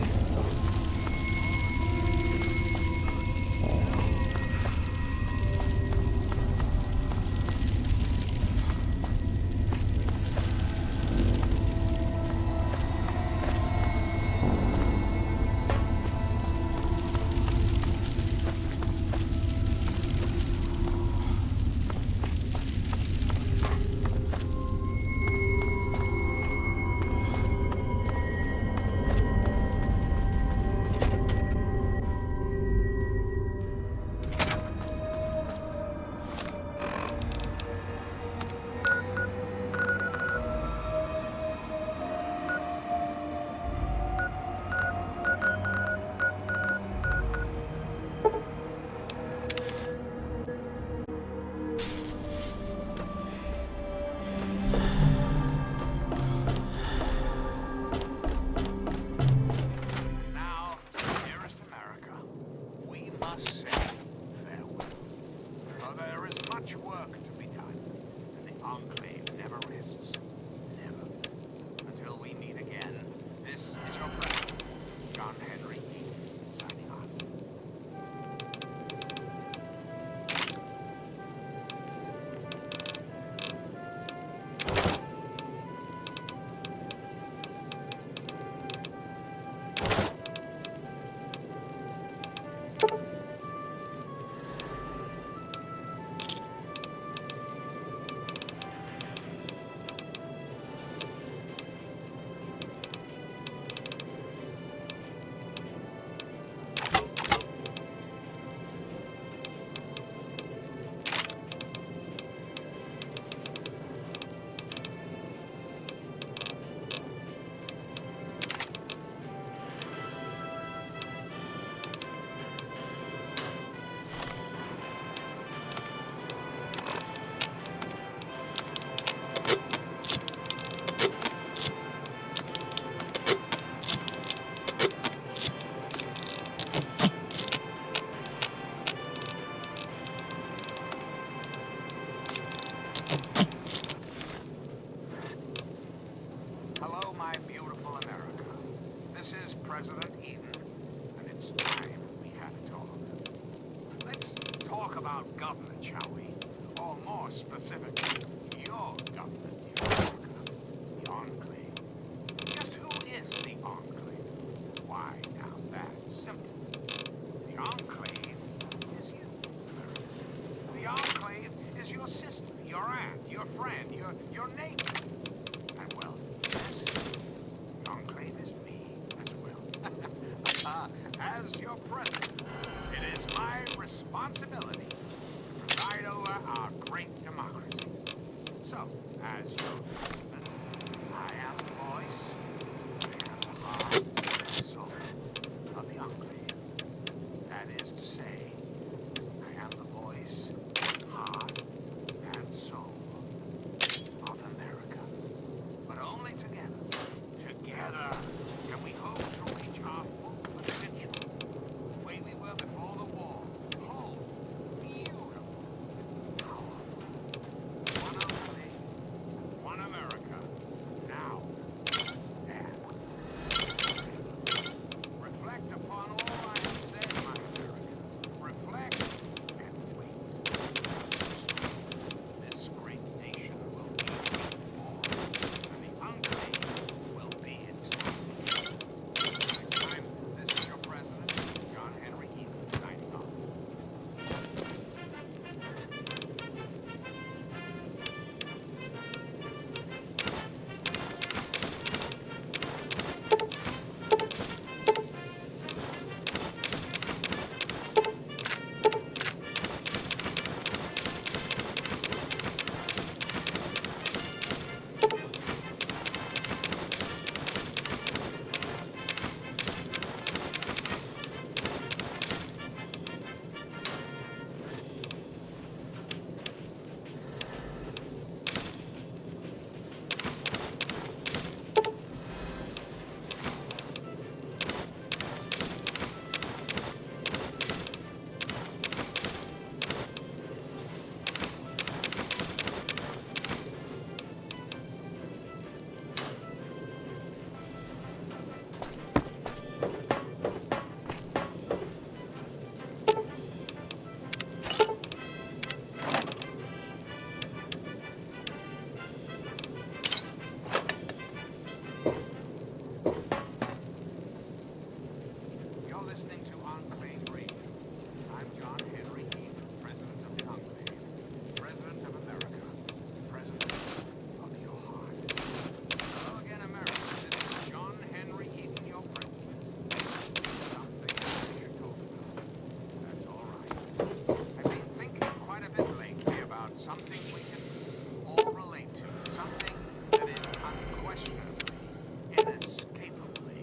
There is much work to be done, and the Enclave never rests. specifically your government, the America, the Enclave. Just who is the Enclave? Why, now that's simple. The Enclave is you, America. The Enclave is your sister, your aunt, your friend, your neighbor. And well, yes, the Enclave is me as well. As your president, it is my responsibility to preside over our great democracy. So, as your president, I am the voice, I am the heart and soul of the Enclave. That is to say, I am the voice, heart, and soul of America. But only together, together, can we hope to reach our full potential, the way we were before the war. Whole, beautiful, powerful. One Enclave, one America, now and reflect upon all I have said, my America. Reflect and wait. This great nation will be reformed, and the Enclave will be its. Next time, this is your president, John Henry Eaton, signing off. You're listening to Enclave Radio. I'm John Henry Eaton, President of the Enclave, President of America, President of your heart. Hello again, America. This is John Henry Eaton, your President. Something we should talk about. That's all right. I've been thinking quite a bit lately about something we can all relate to. Something that is unquestionably, inescapably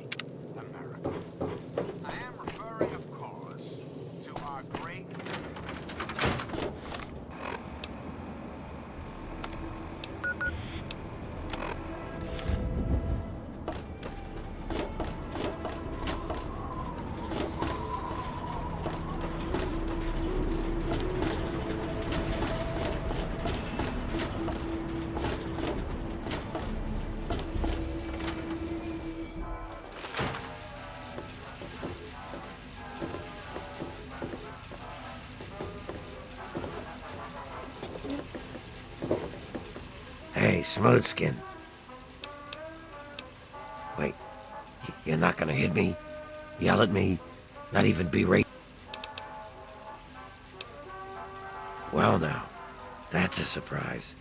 American. I am referring, of course, to our great... Hey, Smoothskin. Wait, you're not gonna hit me? Yell at me? Not even berate? Well now, that's a surprise.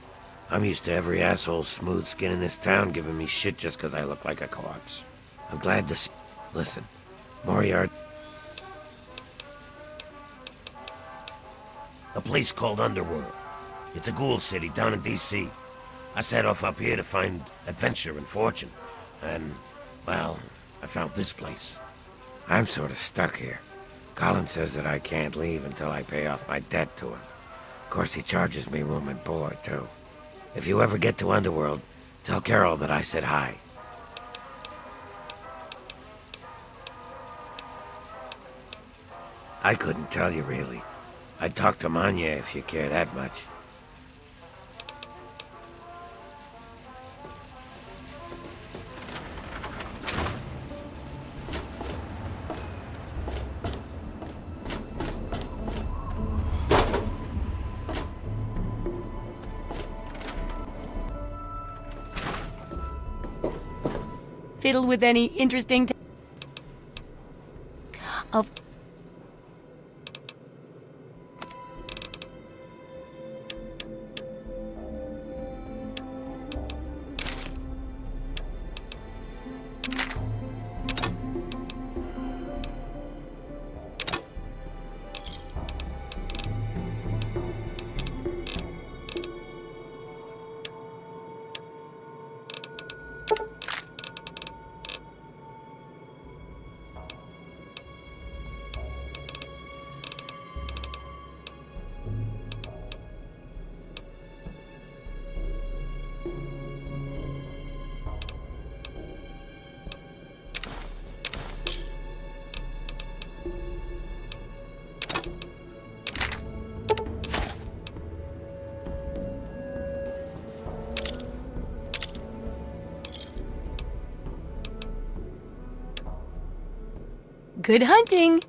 I'm used to every asshole Smoothskin in this town giving me shit just 'cause I look like a corpse. I'm glad to see... Listen, Moriarty... A place called Underworld. It's a ghoul city down in D.C. I set off up here to find adventure and fortune. And, well, I found this place. I'm sort of stuck here. Colin says that I can't leave until I pay off my debt to him. Of course, he charges me room and board, too. If you ever get to Underworld, tell Carol that I said hi. I couldn't tell you, really. I'd talk to Manya if you care that much. fiddle with any interesting of good hunting.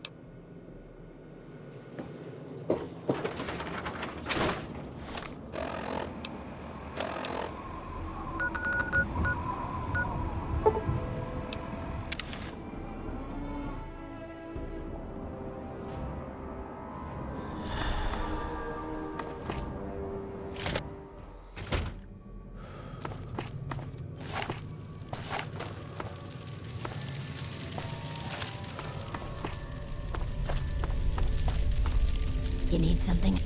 You need something?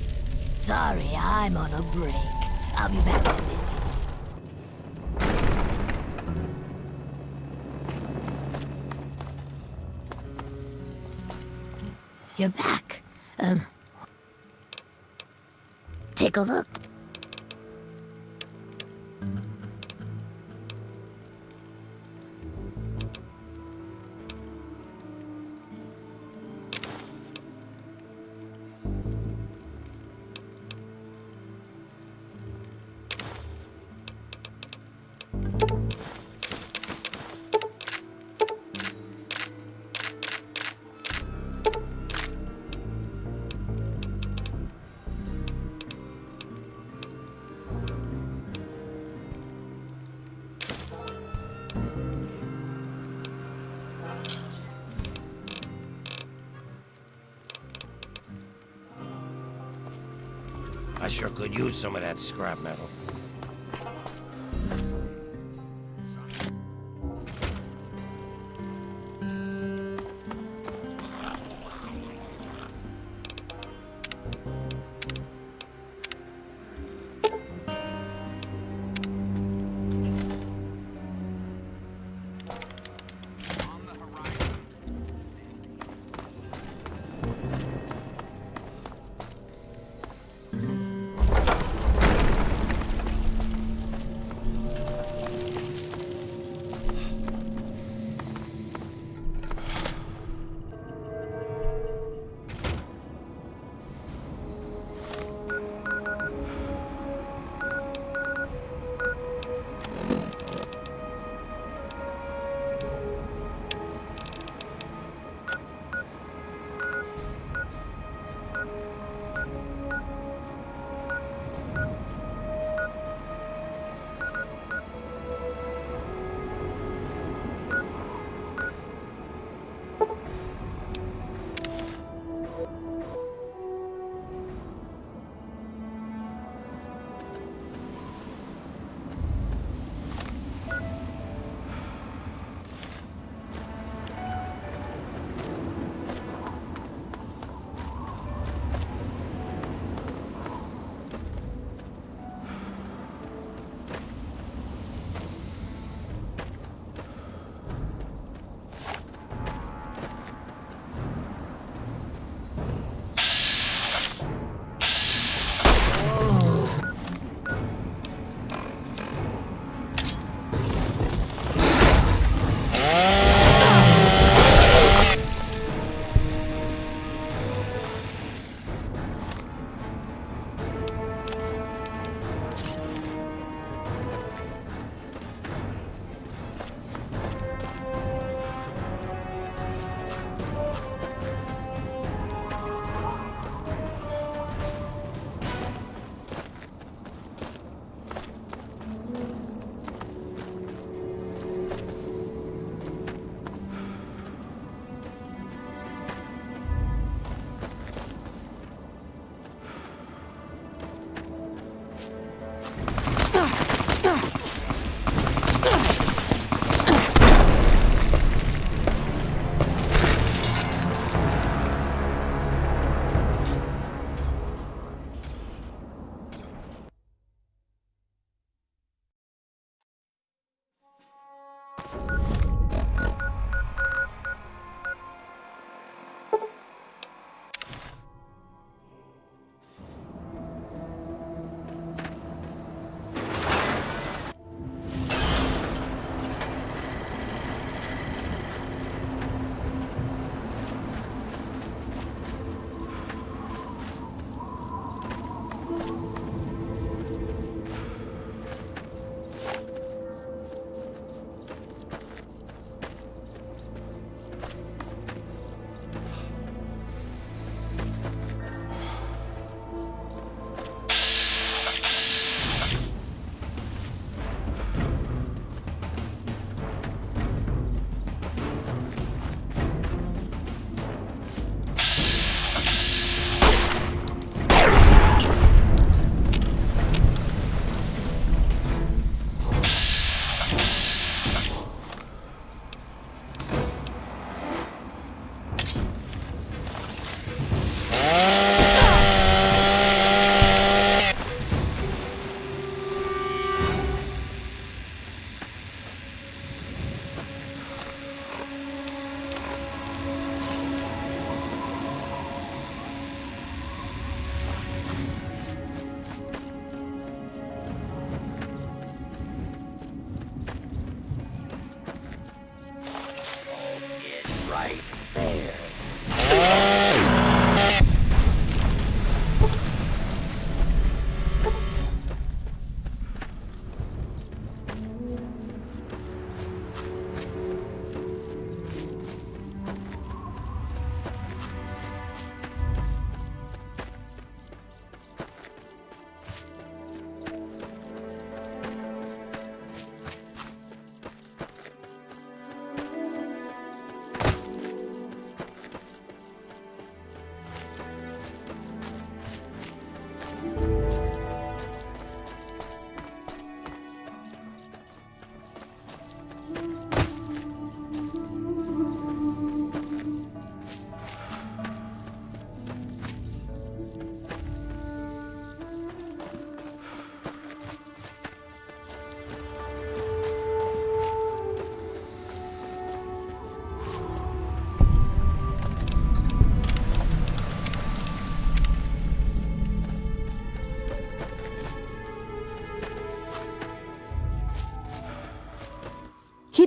Sorry, I'm on a break. I'll be back in a bit. You're back. Take a look. I sure could use some of that scrap metal.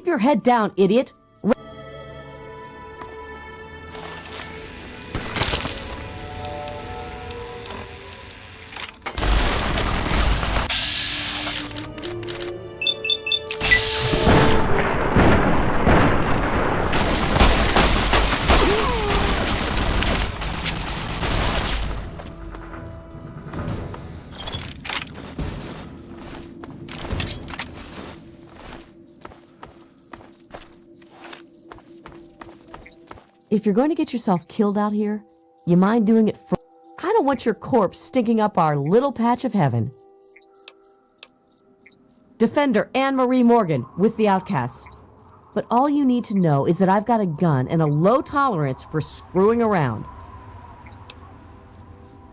Keep your head down, idiot. If you're going to get yourself killed out here, you mind doing it first? I don't want your corpse stinking up our little patch of heaven. Defender Anne-Marie Morgan with the Outcasts. But all you need to know is that I've got a gun and a low tolerance for screwing around.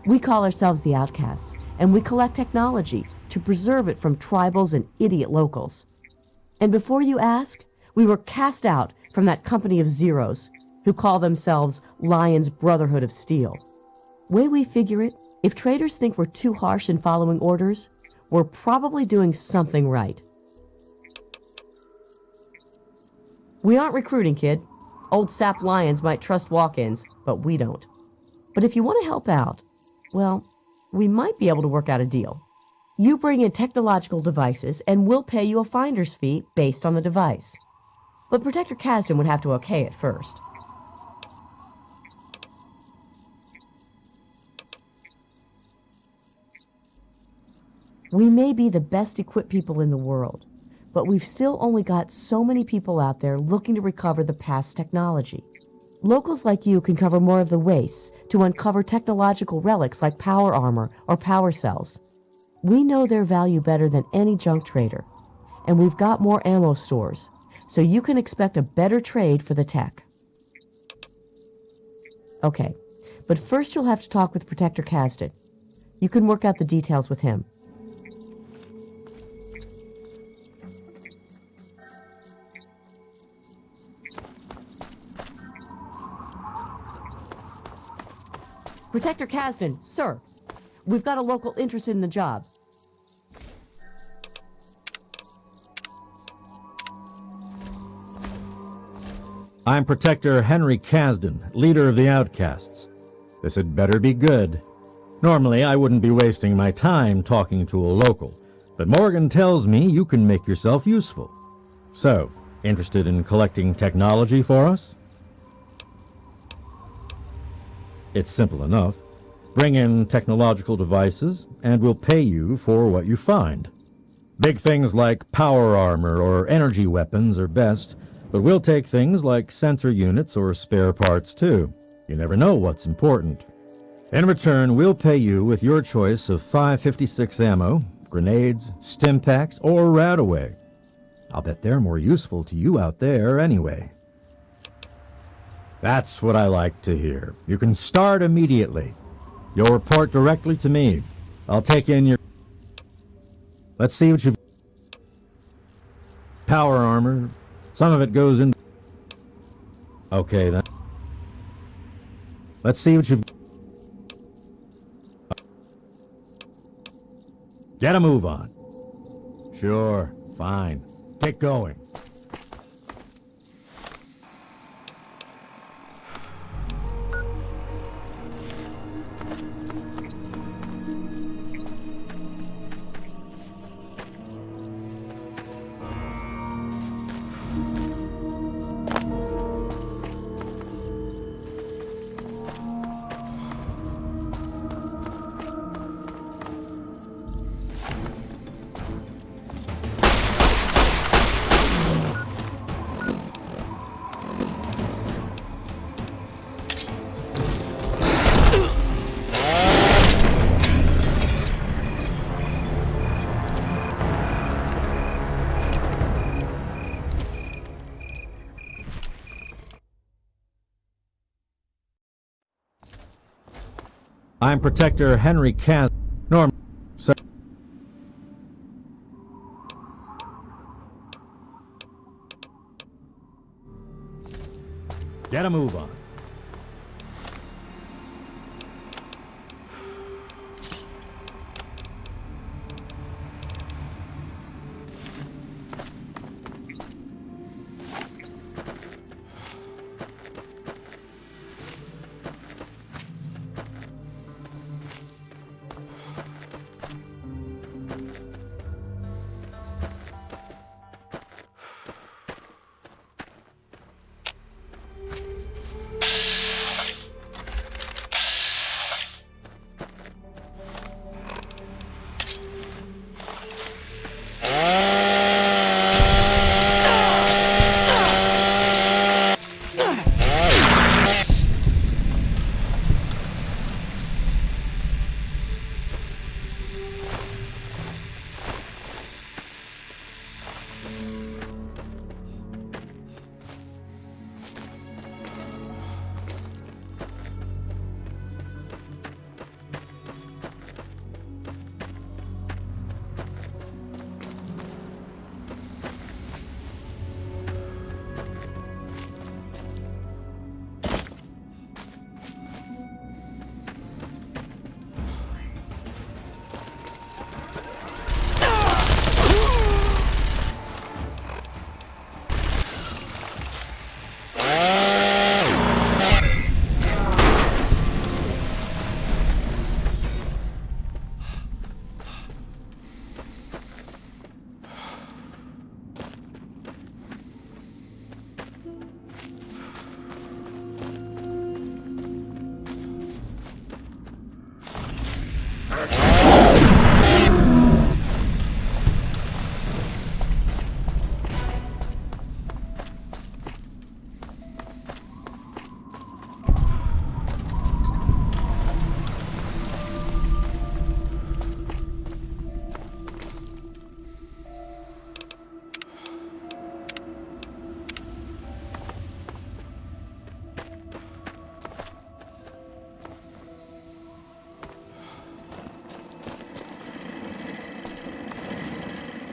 We call ourselves the Outcasts, and we collect technology to preserve it from tribals and idiot locals. And before you ask, we were cast out from that company of zeros who call themselves Lion's Brotherhood of Steel. Way we figure it, if traitors think we're too harsh in following orders, we're probably doing something right. We aren't recruiting, kid. Old sap lions might trust walk-ins, but we don't. But if you want to help out, well, we might be able to work out a deal. You bring in technological devices, and we'll pay you a finder's fee based on the device. But Protector Kasdan would have to okay it first. We may be the best equipped people in the world, but we've still only got so many people out there looking to recover the past technology. Locals like you can cover more of the wastes to uncover technological relics like power armor or power cells. We know their value better than any junk trader, and we've got more ammo stores, so you can expect a better trade for the tech. Okay, but first you'll have to talk with Protector Kasdan. You can work out the details with him. Protector Kasdan, sir. We've got a local interested in the job. I'm Protector Henry Kasdan, leader of the Outcasts. This had better be good. Normally, I wouldn't be wasting my time talking to a local, but Morgan tells me you can make yourself useful. So, interested in collecting technology for us? It's simple enough. Bring in technological devices, and we'll pay you for what you find. Big things like power armor or energy weapons are best, but we'll take things like sensor units or spare parts too. You never know what's important. In return, we'll pay you with your choice of 5.56 ammo, grenades, stim packs, or Radaway. I'll bet they're more useful to you out there anyway. That's what I like to hear. You can start immediately. You'll report directly to me. I'll take in your... Let's see what you've... Power armor. Some of it goes in... Okay, then. Let's see what you've... Get a move on. Sure, fine. Get going. I'm Protector Henry Kasdan. Norm, sir. Get a move on.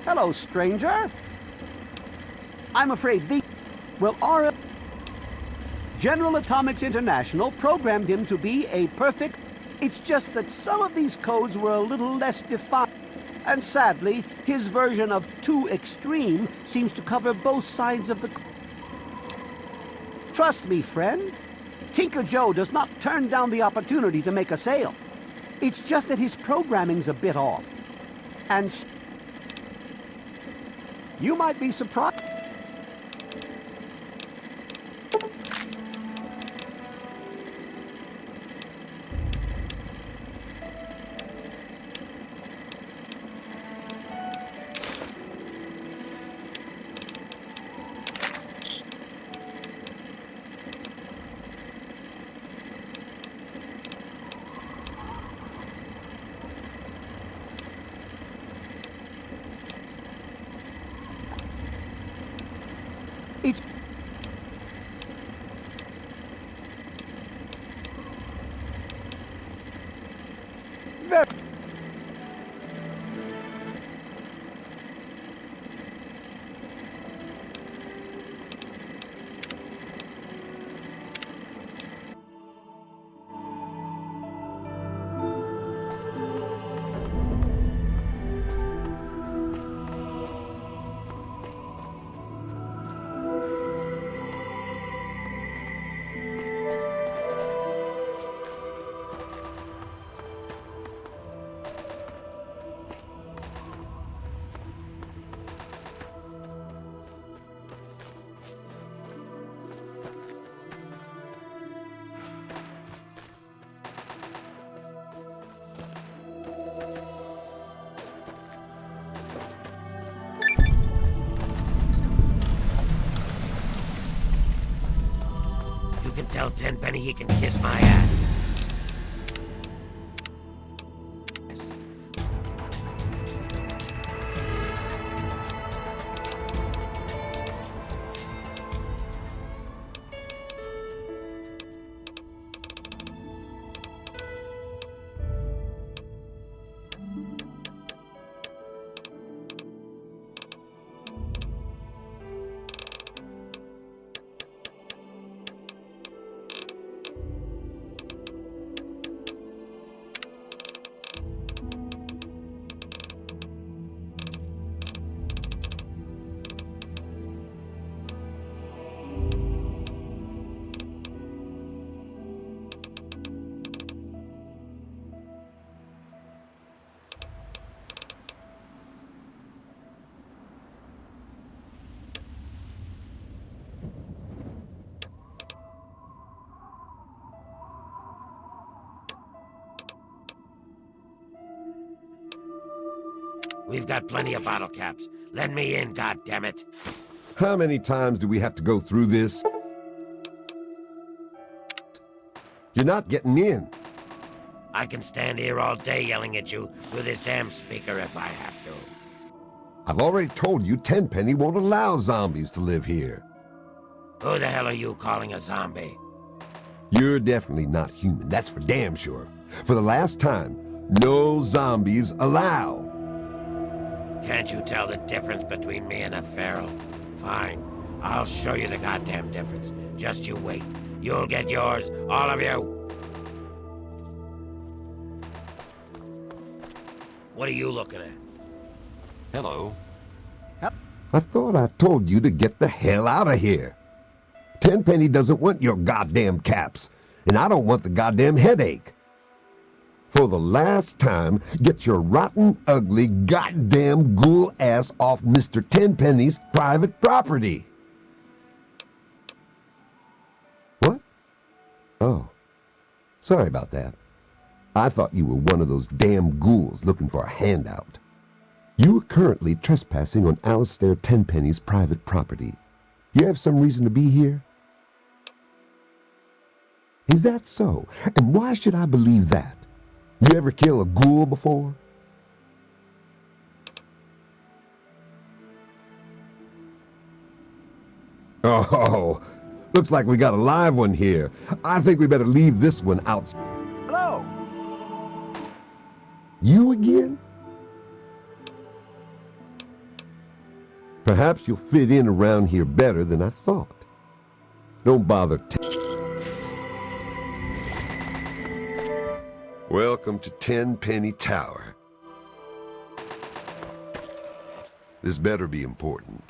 Hello, stranger. I'm afraid General Atomics International programmed him to be a perfect... It's just that some of these codes were a little less defined. And sadly, his version of too extreme seems to cover both sides of the... Trust me, friend. Tinker Joe does not turn down the opportunity to make a sale. It's just that his programming's a bit off. And you might be surprised. It's... very... You can tell Tenpenny he can kiss my ass. We've got plenty of bottle caps. Let me in, goddammit. How many times do we have to go through this? You're not getting in. I can stand here all day yelling at you through this damn speaker if I have to. I've already told you Tenpenny won't allow zombies to live here. Who the hell are you calling a zombie? You're definitely not human, that's for damn sure. For the last time, no zombies allowed. Can't you tell the difference between me and a feral? Fine. I'll show you the goddamn difference. Just you wait. You'll get yours, all of you. What are you looking at? Hello. I thought I told you to get the hell out of here. Tenpenny doesn't want your goddamn caps, and I don't want the goddamn headache. For the last time, get your rotten, ugly, goddamn ghoul ass off Mr. Tenpenny's private property. What? Oh. Sorry about that. I thought you were one of those damn ghouls looking for a handout. You are currently trespassing on Alistair Tenpenny's private property. You have some reason to be here? Is that so? And why should I believe that? You ever kill a ghoul before? Oh, looks like we got a live one here. I think we better leave this one out. Hello. You again? Perhaps you'll fit in around here better than I thought. Don't bother. Welcome to Tenpenny Tower. This better be important.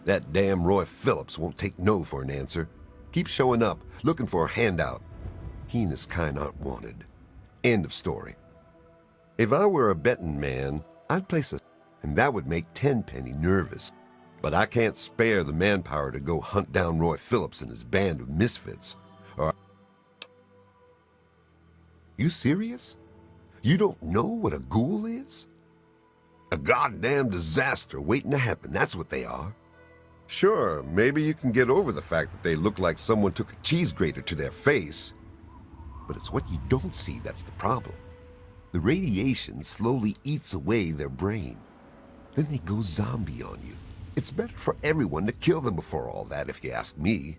That damn Roy Phillips won't take no for an answer. Keep showing up, looking for a handout. He and his kind aren't wanted. End of story. If I were a betting man, I'd place a... and that would make Tenpenny nervous. But I can't spare the manpower to go hunt down Roy Phillips and his band of misfits. Or... You serious? You don't know what a ghoul is? A goddamn disaster waiting to happen, that's what they are. Sure, maybe you can get over the fact that they look like someone took a cheese grater to their face. But it's what you don't see that's the problem. The radiation slowly eats away their brain. Then they go zombie on you. It's better for everyone to kill them before all that, if you ask me.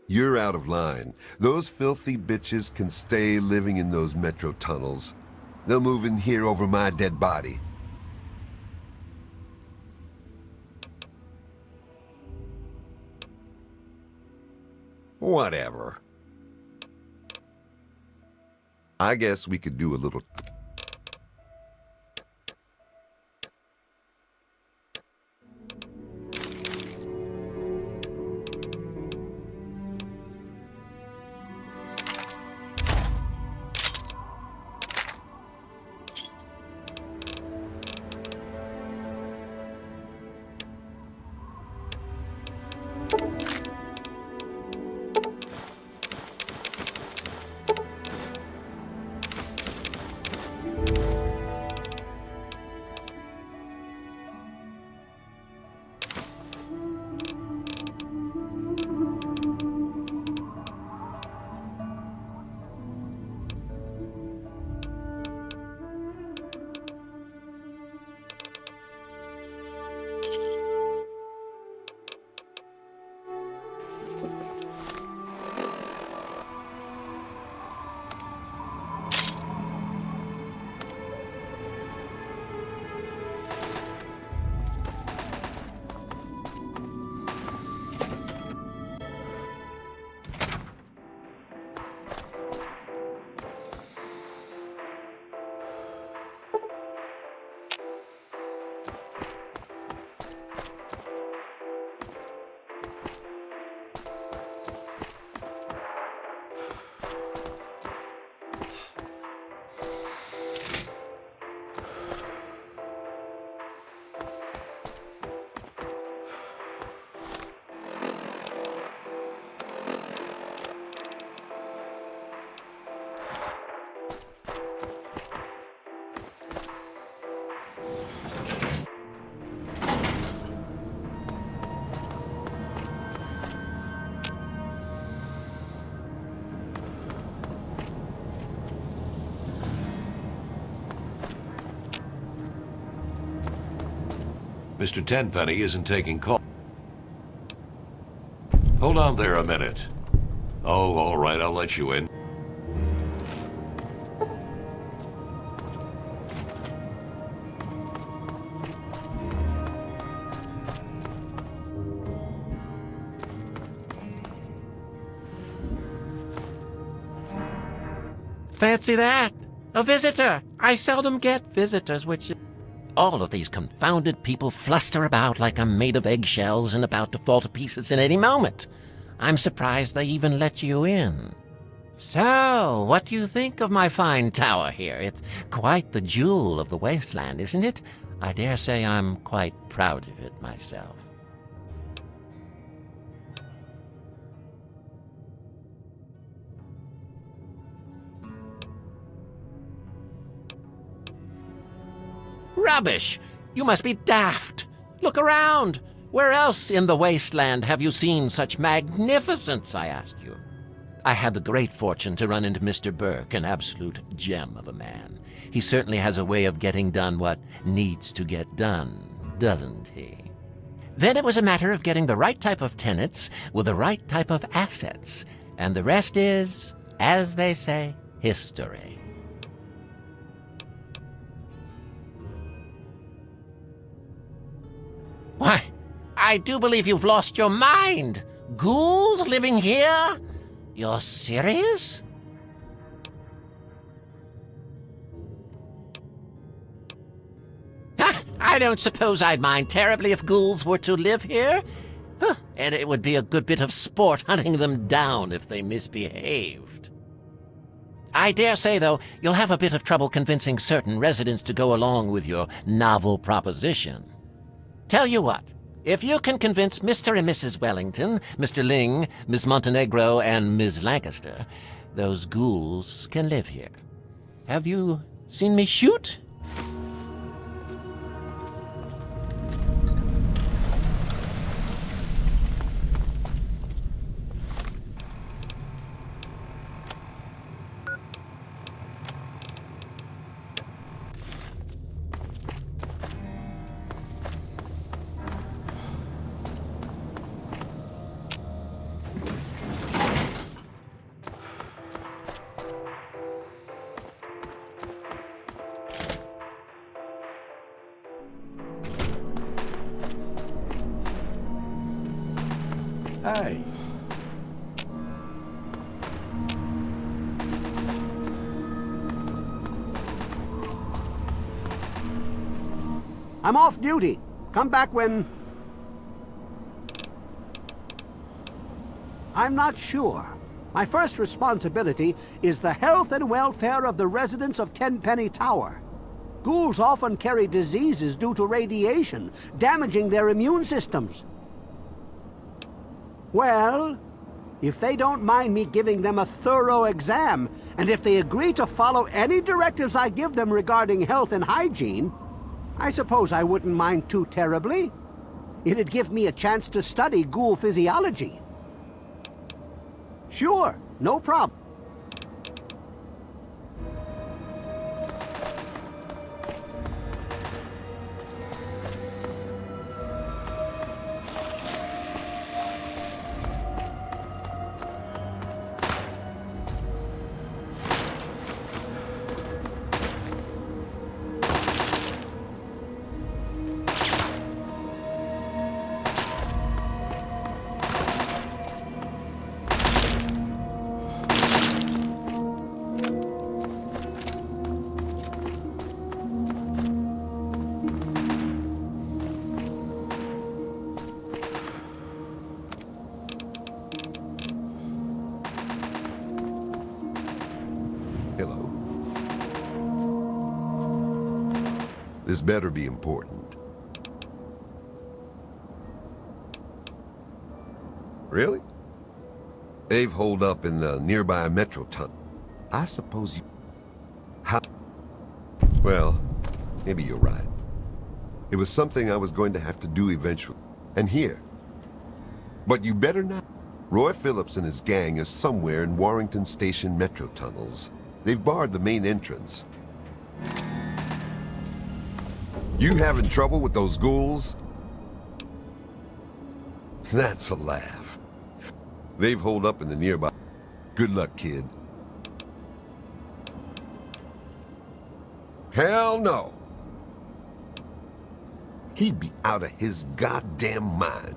You're out of line. Those filthy bitches can stay living in those metro tunnels. They'll move in here over my dead body. Whatever. I guess we could do a little... Mr. Tenpenny isn't taking call. Hold on there a minute. Oh, all right, I'll let you in. Fancy that! A visitor! I seldom get visitors, which... All of these confounded people fluster about like I'm made of eggshells and about to fall to pieces in any moment. I'm surprised they even let you in. So, what do you think of my fine tower here? It's quite the jewel of the wasteland, isn't it? I dare say I'm quite proud of it myself. Rubbish! You must be daft! Look around! Where else in the wasteland have you seen such magnificence, I ask you? I had the great fortune to run into Mr. Burke, an absolute gem of a man. He certainly has a way of getting done what needs to get done, doesn't he? Then it was a matter of getting the right type of tenants with the right type of assets, and the rest is, as they say, history. I do believe you've lost your mind. Ghouls living here? You're serious? I don't suppose I'd mind terribly if ghouls were to live here. And it would be a good bit of sport hunting them down if they misbehaved. I dare say, though, you'll have a bit of trouble convincing certain residents to go along with your novel proposition. Tell you what, if you can convince Mr. and Mrs. Wellington, Mr. Ling, Miss Montenegro, and Ms. Lancaster, those ghouls can live here. Have you seen me shoot? Hey. I'm off duty. Come back when... I'm not sure. My first responsibility is the health and welfare of the residents of Tenpenny Tower. Ghouls often carry diseases due to radiation, damaging their immune systems. Well, if they don't mind me giving them a thorough exam, and if they agree to follow any directives I give them regarding health and hygiene, I suppose I wouldn't mind too terribly. It'd give me a chance to study ghoul physiology. Sure, no problem. Hello. This better be important. Really? They've holed up in the nearby metro tunnel. I suppose you... How? Well, maybe you're right. It was something I was going to have to do eventually. And here. But you better not. Roy Phillips and his gang are somewhere in Warrington Station metro tunnels. They've barred the main entrance. You having trouble with those ghouls? That's a laugh. They've holed up in the nearby... Good luck, kid. Hell no! He'd be out of his goddamn mind.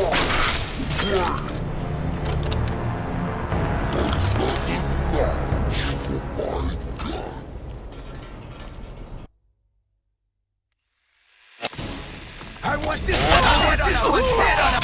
I want this one's head on a one's head on a...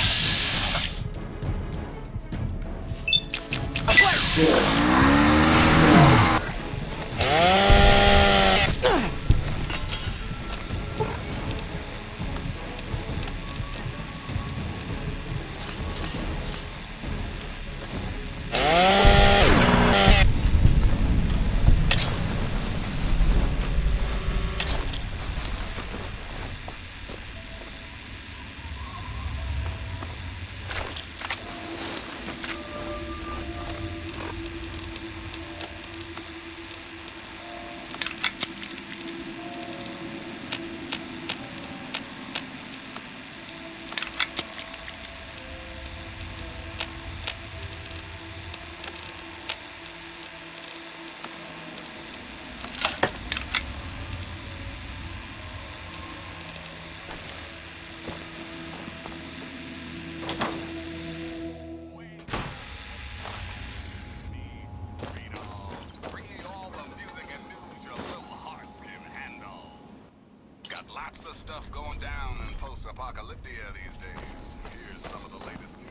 Lots of stuff going down in post-apocalyptia these days. Here's some of the latest news.